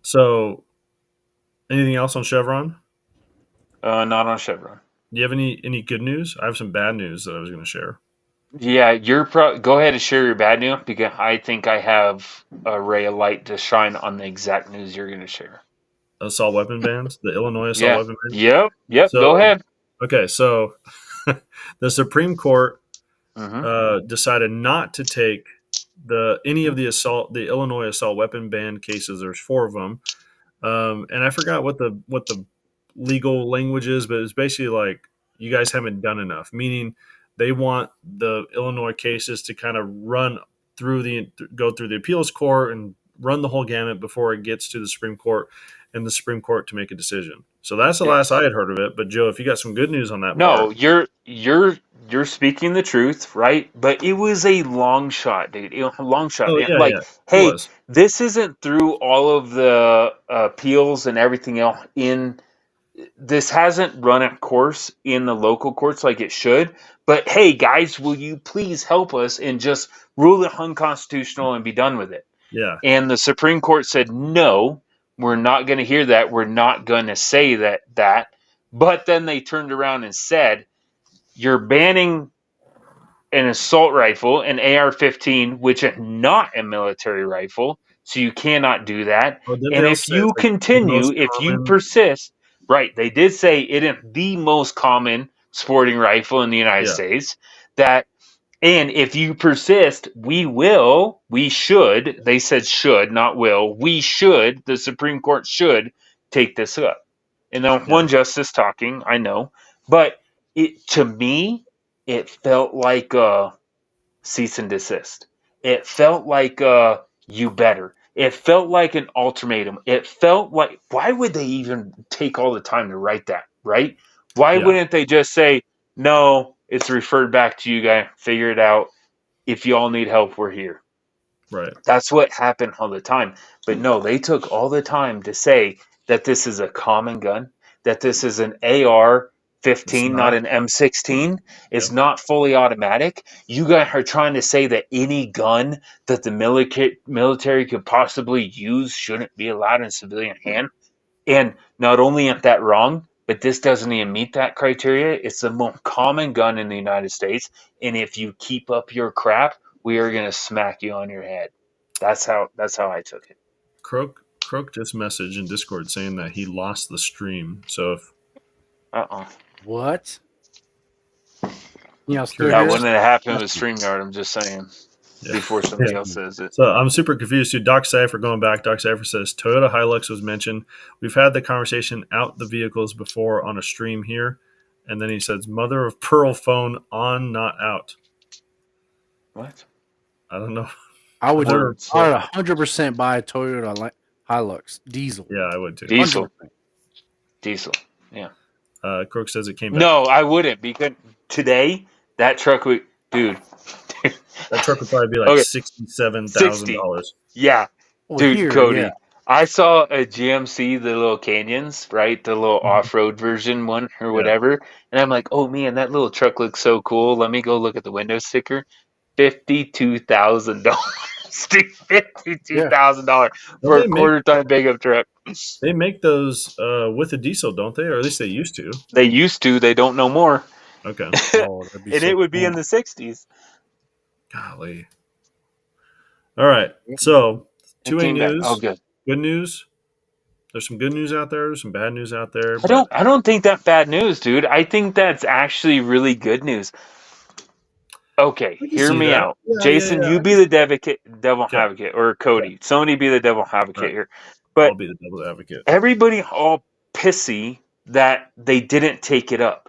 So anything else on Chevron? Not on Chevron. Do you have any good news? I have some bad news that I was going to share. Yeah, go ahead and share your bad news because I think I have a ray of light to shine on the exact news you're going to share. Assault weapon bans, the Illinois assault weapon ban. Yep. So, go ahead. Okay, so the Supreme Court Mm-hmm. decided not to take the Illinois assault weapon ban cases. There's 4 of them, and I forgot what the legal language is, but it's basically like you guys haven't done enough. Meaning, they want the Illinois cases to kind of go through the appeals court and run the whole gamut before it gets to the Supreme Court, and the Supreme Court to make a decision. So that's the last I had heard of it. But Joe, if you got some good news on that No, part, you're speaking the truth, right? But it was a long shot, dude. A long shot. oh And yeah, like, yeah, it hey, was. this isn't through all of the appeals and everything else in this hasn't run a course in the local courts like it should. But hey, guys, will you please help us and just rule it unconstitutional and be done with it? Yeah, And the Supreme Court said, no, we're not going to hear that. We're not going to say that. But then they turned around and said, you're banning an assault rifle, an AR-15, which is not a military rifle. So you cannot do that. well, didn't they And also if say it's you like the continue, most if you common? persist, right, they did say it is the most common sporting rifle in the United Yeah, States. And if you persist, we should, they said should, not will, the Supreme Court should take this up. And then yeah, one justice talking, I know. But to me, it felt like cease and desist. It felt like you better. It felt like an ultimatum. It felt like, why would they even take all the time to write that, right? Why yeah, wouldn't they just say, no, it's referred back to you guys, figure it out. If you all need help, we're here. right. That's what happened all the time. But no, they took all the time to say that this is a common gun, that this is an AR It's 15, not not. an M16. It's Yep. not fully automatic. You guys are trying to say that any gun that the military could possibly use shouldn't be allowed in civilian hand. And not only is that wrong, but this doesn't even meet that criteria. It's the most common gun in the United States. And if you keep up your crap, we are going to smack you on your head. That's how I took it. Croak just messaged in Discord saying that he lost the stream. So if What? Yeah, still That hear wouldn't us? have happened with StreamYard. I'm just saying yeah. before somebody else says it. So I'm super confused too. Doc Cypher going back. Doc Cypher says Toyota Hilux was mentioned. We've had the conversation out the vehicles before on a stream here, and then he says mother of pearl phone on, not out. What? I don't know. I would Words. 100% buy a Toyota Hilux diesel. Yeah, I would too. Diesel. 100%. Diesel. Yeah. Croak says it came back. No, I wouldn't because today that truck would, dude. That truck would probably be like Okay. $67,000. Yeah. Well, Dude, here, Cody, yeah. I saw a GMC, the little Canyons, right? The little off-road version one or whatever. And I'm like, oh, man, that little truck looks so cool. Let me go look at the window sticker. $52,000. Dude, $52,000 for a quarter-ton pickup truck. They make those with a diesel, don't they? Or at least they used to. They used to. They don't know more. Okay. Oh, that'd be And so it would be cool. in the 60s. Golly. All right. So, It 2A came back. Oh, news. good. Good news. There's some good news out there. There's some bad news out there. But I don't think that's bad news, dude. I think that's actually really good news. Okay, I can hear see me that. out. Yeah, yeah, Jason, yeah. you be the devil Okay. advocate, or Cody. Somebody be the devil All advocate right. here. I'll But be the devil's advocate. everybody all pissy that they didn't take it up.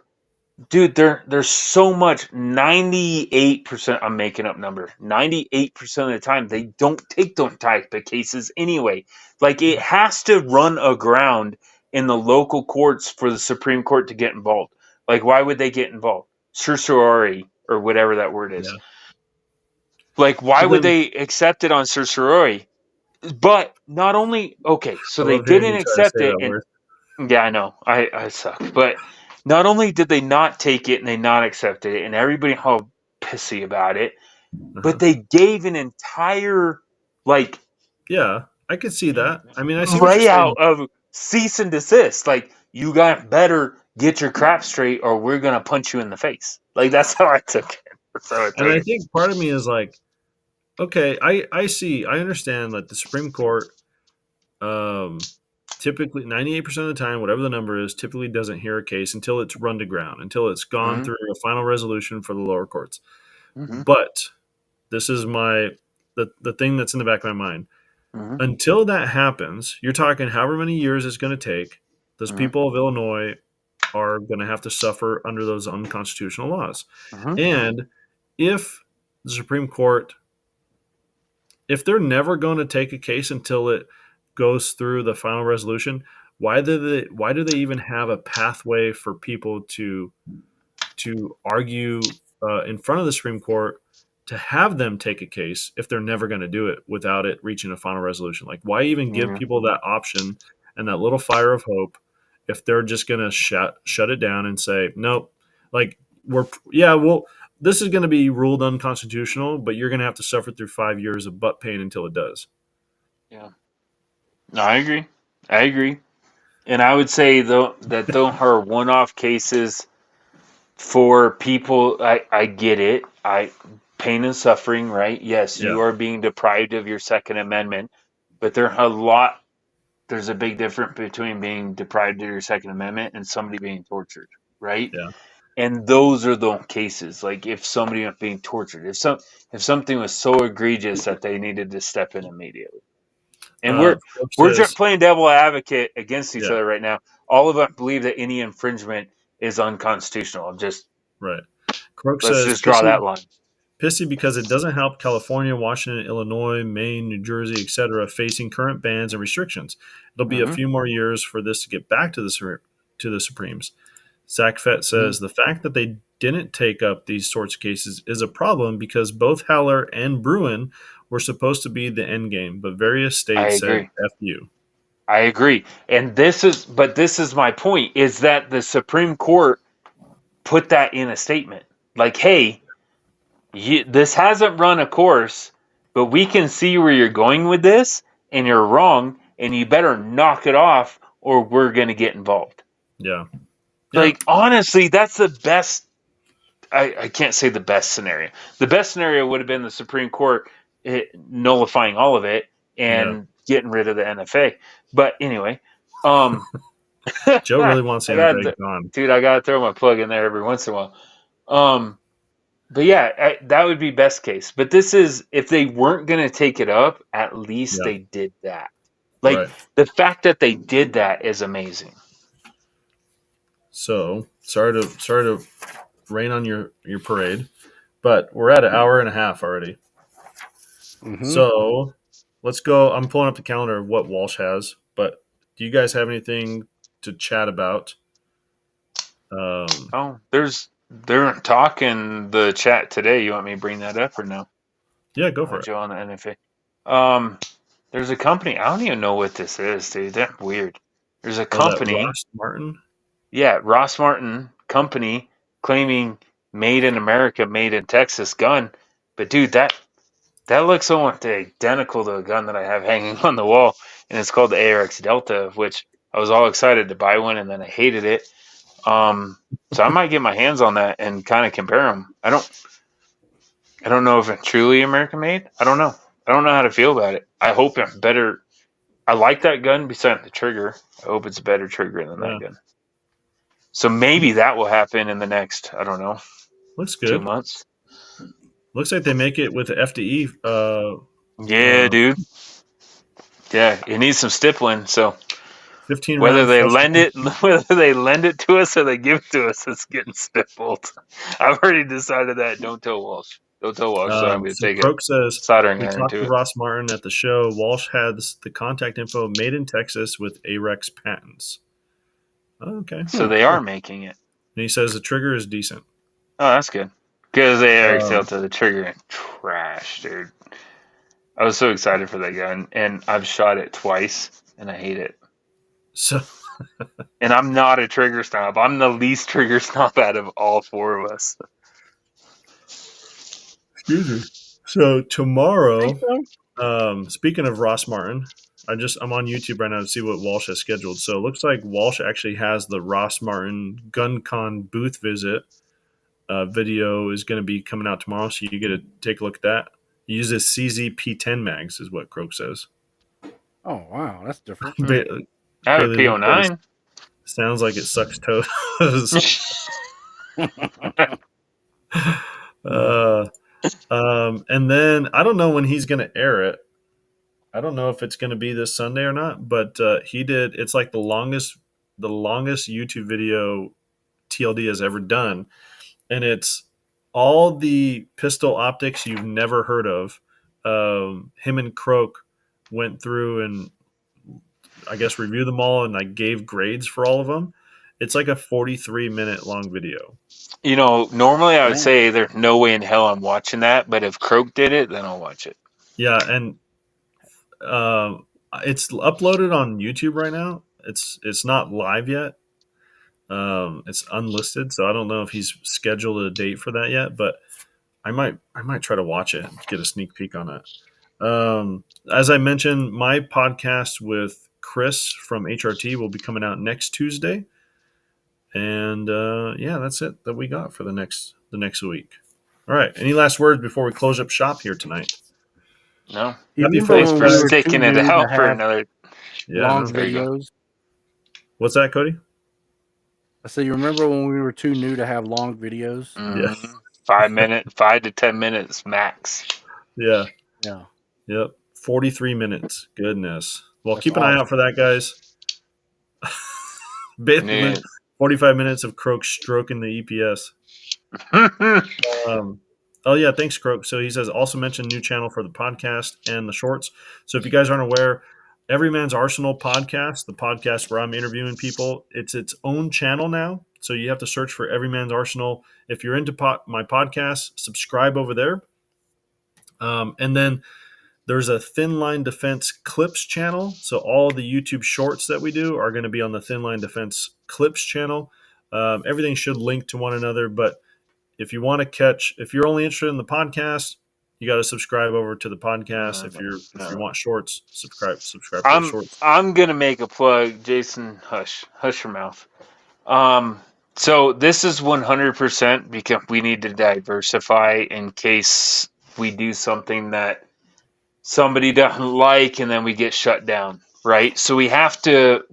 Dude, there's so much. 98%, I'm making up number. 98% of the time, they don't take those type of cases anyway. Like, it has to run aground in the local courts for the Supreme Court to get involved. Like, why would they get involved? Certiorari, or whatever that word is. Yeah. Like, why Well, would then, they accept it on certiorari? But not only, okay, so I they love hearing didn't you try to accept say it, that and word. yeah, I know. I suck. But not only did they not take it and they not accepted it, and everybody all pissy about it, but Uh-huh. they gave an entire like Yeah, I could see that. I mean, I see what you're saying. layout of cease and desist. Like, you got better get your crap straight or we're gonna punch you in the face. Like, that's how I took it. That's how I And took I it. think part of me is like, okay, I see, I understand that the Supreme Court, typically 98% of the time, whatever the number is, typically doesn't hear a case until it's run to ground, until it's gone Mm-hmm. through a final resolution for the lower courts. Mm-hmm. But this is the thing that's in the back of my mind. Mm-hmm. Until that happens, you're talking however many years it's going to take. Those Mm-hmm. people of Illinois are going to have to suffer under those unconstitutional laws. Mm-hmm. And if the Supreme Court, if they're never going to take a case until it goes through the final resolution, why do they even have a pathway for people to argue in front of the Supreme Court to have them take a case if they're never going to do it without it reaching a final resolution? Like, why even give Mm-hmm. people that option and that little fire of hope if they're just going to shut it down and say, nope, like, well, this is going to be ruled unconstitutional, but you're going to have to suffer through 5 years of butt pain until it does. Yeah. No, I agree. I agree. And I would say though that those are one-off cases for people. I get it. Pain and suffering, right? Yes, Yeah, you are being deprived of your Second Amendment, but there's a big difference between being deprived of your Second Amendment and somebody being tortured, right? yeah. And those are the cases. Like, if somebody was being tortured, if something was so egregious that they needed to step in immediately. And Coach we're just says, playing devil advocate against each yeah, other right now. All of us believe that any infringement is unconstitutional. right. Croak Let's says, just draw that line. pissy because it doesn't help California, Washington, Illinois, Maine, New Jersey, etc., facing current bans and restrictions. It'll be a Mm-hmm. few more years for this to get back to the Supremes. Zach Fett Mm-hmm. says the fact that they didn't take up these sorts of cases is a problem because both Haller and Bruin were supposed to be the end game, but various I states said agree. "F you." I agree. And this is my point, is that the Supreme Court put that in a statement. Like, hey, this hasn't run a course, but we can see where you're going with this, and you're wrong, and you better knock it off, or we're going to get involved. Yeah, yeah, Like, honestly, that's the best. I can't say the best scenario. The best scenario would have been the Supreme Court nullifying all of it yeah. and getting rid of the NFA. But anyway, Joe really wants the NFA gone. dude, I gotta throw my plug in there every once in a while. But yeah, that would be best case. But this is, if they weren't gonna take it up, at least Yeah, they did that. Like, right. the fact that they did that is amazing. So sorry to rain on your parade, but we're at an hour and a half already. Mm-hmm. So let's go. I'm pulling up the calendar of what Walsh has, but do you guys have anything to chat about? They're talking the chat today. You want me to bring that up or no? Yeah, go for it. Joe on the NFA. There's a company. I don't even know what this is, dude. That's weird. There's a company. Ross Martin? Yeah, Ross Martin company claiming made in America, made in Texas gun. But dude, that looks almost identical to a gun that I have hanging on the wall, and it's called the ARX Delta, which I was all excited to buy one, and then I hated it. So I might get my hands on that and kind of compare them. I don't know if it's truly American made. I don't know. I don't know how to feel about it. I hope I'm better. I like that gun besides the trigger. I hope it's a better trigger than that gun. So maybe that will happen in the next, I don't know, Looks good. 2 months. Looks like they make it with the FDE. Yeah, dude. Yeah, it needs some stippling. So 15 whether round they flesh lend it to us or they give it to us, it's getting stippled. I've already decided that. Don't tell Walsh. Don't tell Walsh. So I'm going to So take Croak says, soldering we iron talked to to it. Ross Martin at the show. Walsh has the contact info made in Texas with AREX patents. Okay. So they are making it. And he says the trigger is decent. Oh, that's good. Because they already sailed to the trigger and trash, dude. I was so excited for that gun, and I've shot it twice, and I hate it. So, and I'm not a trigger snob. I'm the least trigger snob out of all four of us. Excuse me. So tomorrow, speaking of Ross Martin, I'm on YouTube right now to see what Walsh has scheduled. So it looks like Walsh actually has the Ross Martin GunCon booth visit video is going to be coming out tomorrow. So you get to take a look at that. He uses CZ-P10 mags, is what Croak says. Oh wow, that's different. I have a P09. Sounds like it sucks toes. And then I don't know when he's going to air it. I don't know if it's going to be this Sunday or not, but he did. It's like the longest YouTube video TLD has ever done, and it's all the pistol optics you've never heard of. Him and Croak went through and I guess reviewed them all, and I gave grades for all of them. It's like a 43-minute long video. You know, normally I would say there's no way in hell I'm watching that, but if Croak did it, then I'll watch it. Yeah, and it's uploaded on YouTube right now. It's not live yet. It's unlisted, so I don't know if he's scheduled a date for that yet. But I might try to watch it and get a sneak peek on it. As I mentioned, my podcast with Chris from HRT will be coming out next Tuesday, and yeah, that's it that we got for the next week. All right. Any last words before we close up shop here tonight? No. Happy Thanks for Fourth. sticking it out for another long videos. What's that, Cody? I said, you remember when we were too new to have long videos? Mm-hmm. 5 to 10 minutes max. Yeah. Yeah. Yep. 43 minutes. Goodness. Well, keep an eye out for that, guys. 45 minutes of Croak stroking the EPS. Oh, yeah. Thanks, Croak. So he says, also mention new channel for the podcast and the shorts. So if you guys aren't aware, Everyman's Arsenal podcast, the podcast where I'm interviewing people, it's its own channel now. So you have to search for Everyman's Arsenal. If you're into my podcast, subscribe over there. And then there's a Thin Line Defense Clips channel. So all the YouTube shorts that we do are going to be on the Thin Line Defense Clips channel. Everything should link to one another, but if you want to if you're only interested in the podcast, you got to subscribe over to the podcast. If you want shorts, subscribe to the shorts. I'm gonna make a plug, Jason. Hush your mouth. So this is 100% because we need to diversify in case we do something that somebody doesn't like and then we get shut down, right? So we have to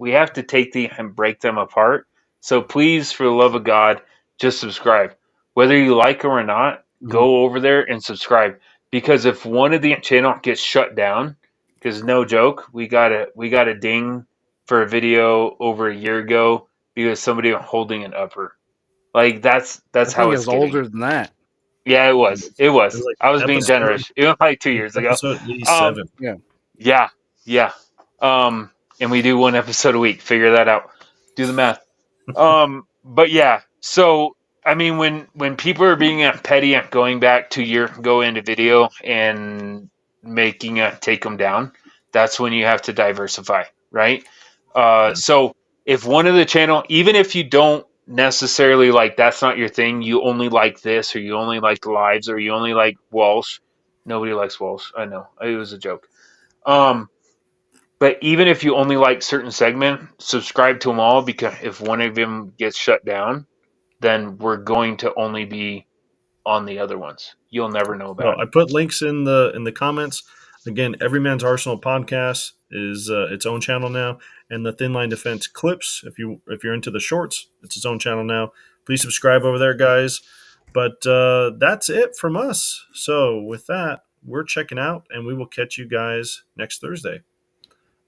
take and break them apart. So please, for the love of God, just subscribe. Whether you like them or not, go over there and subscribe. Because if one of the channel gets shut down, because no joke, we got a ding for a video over a year ago because somebody was holding an upper. Like that's how it's older than that. Yeah, it was. It was. Like I was being generous. It was like 2 years ago. Episode 87. Yeah. And we do one episode a week. Figure that out. Do the math. But yeah. So I mean, when people are being petty and going back 2 years ago into video and making take them down, that's when you have to diversify, right? So if one of the channel, even if you don't necessarily like, that's not your thing, you only like this, or you only like lives, or you only like Walsh. Nobody likes Walsh. I know, it was a joke. But even if you only like certain segment, subscribe to them all, because if one of them gets shut down, then we're going to only be on the other ones. You'll never know about it. I put links in the comments. Again, Every Man's Arsenal podcast is its own channel now, and the Thin Line Defense clips. If you're into the shorts, it's its own channel now. Please subscribe over there, guys. But that's it from us. So with that, we're checking out, and we will catch you guys next Thursday.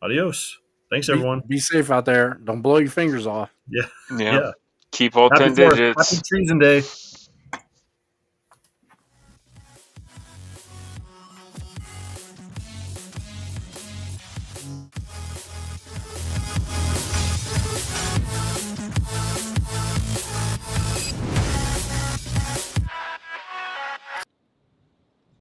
Adios. Thanks, everyone. Be safe out there. Don't blow your fingers off. Yeah. Yeah. Yeah. Keep all Happy 10 4th. digits. Happy Treason Day.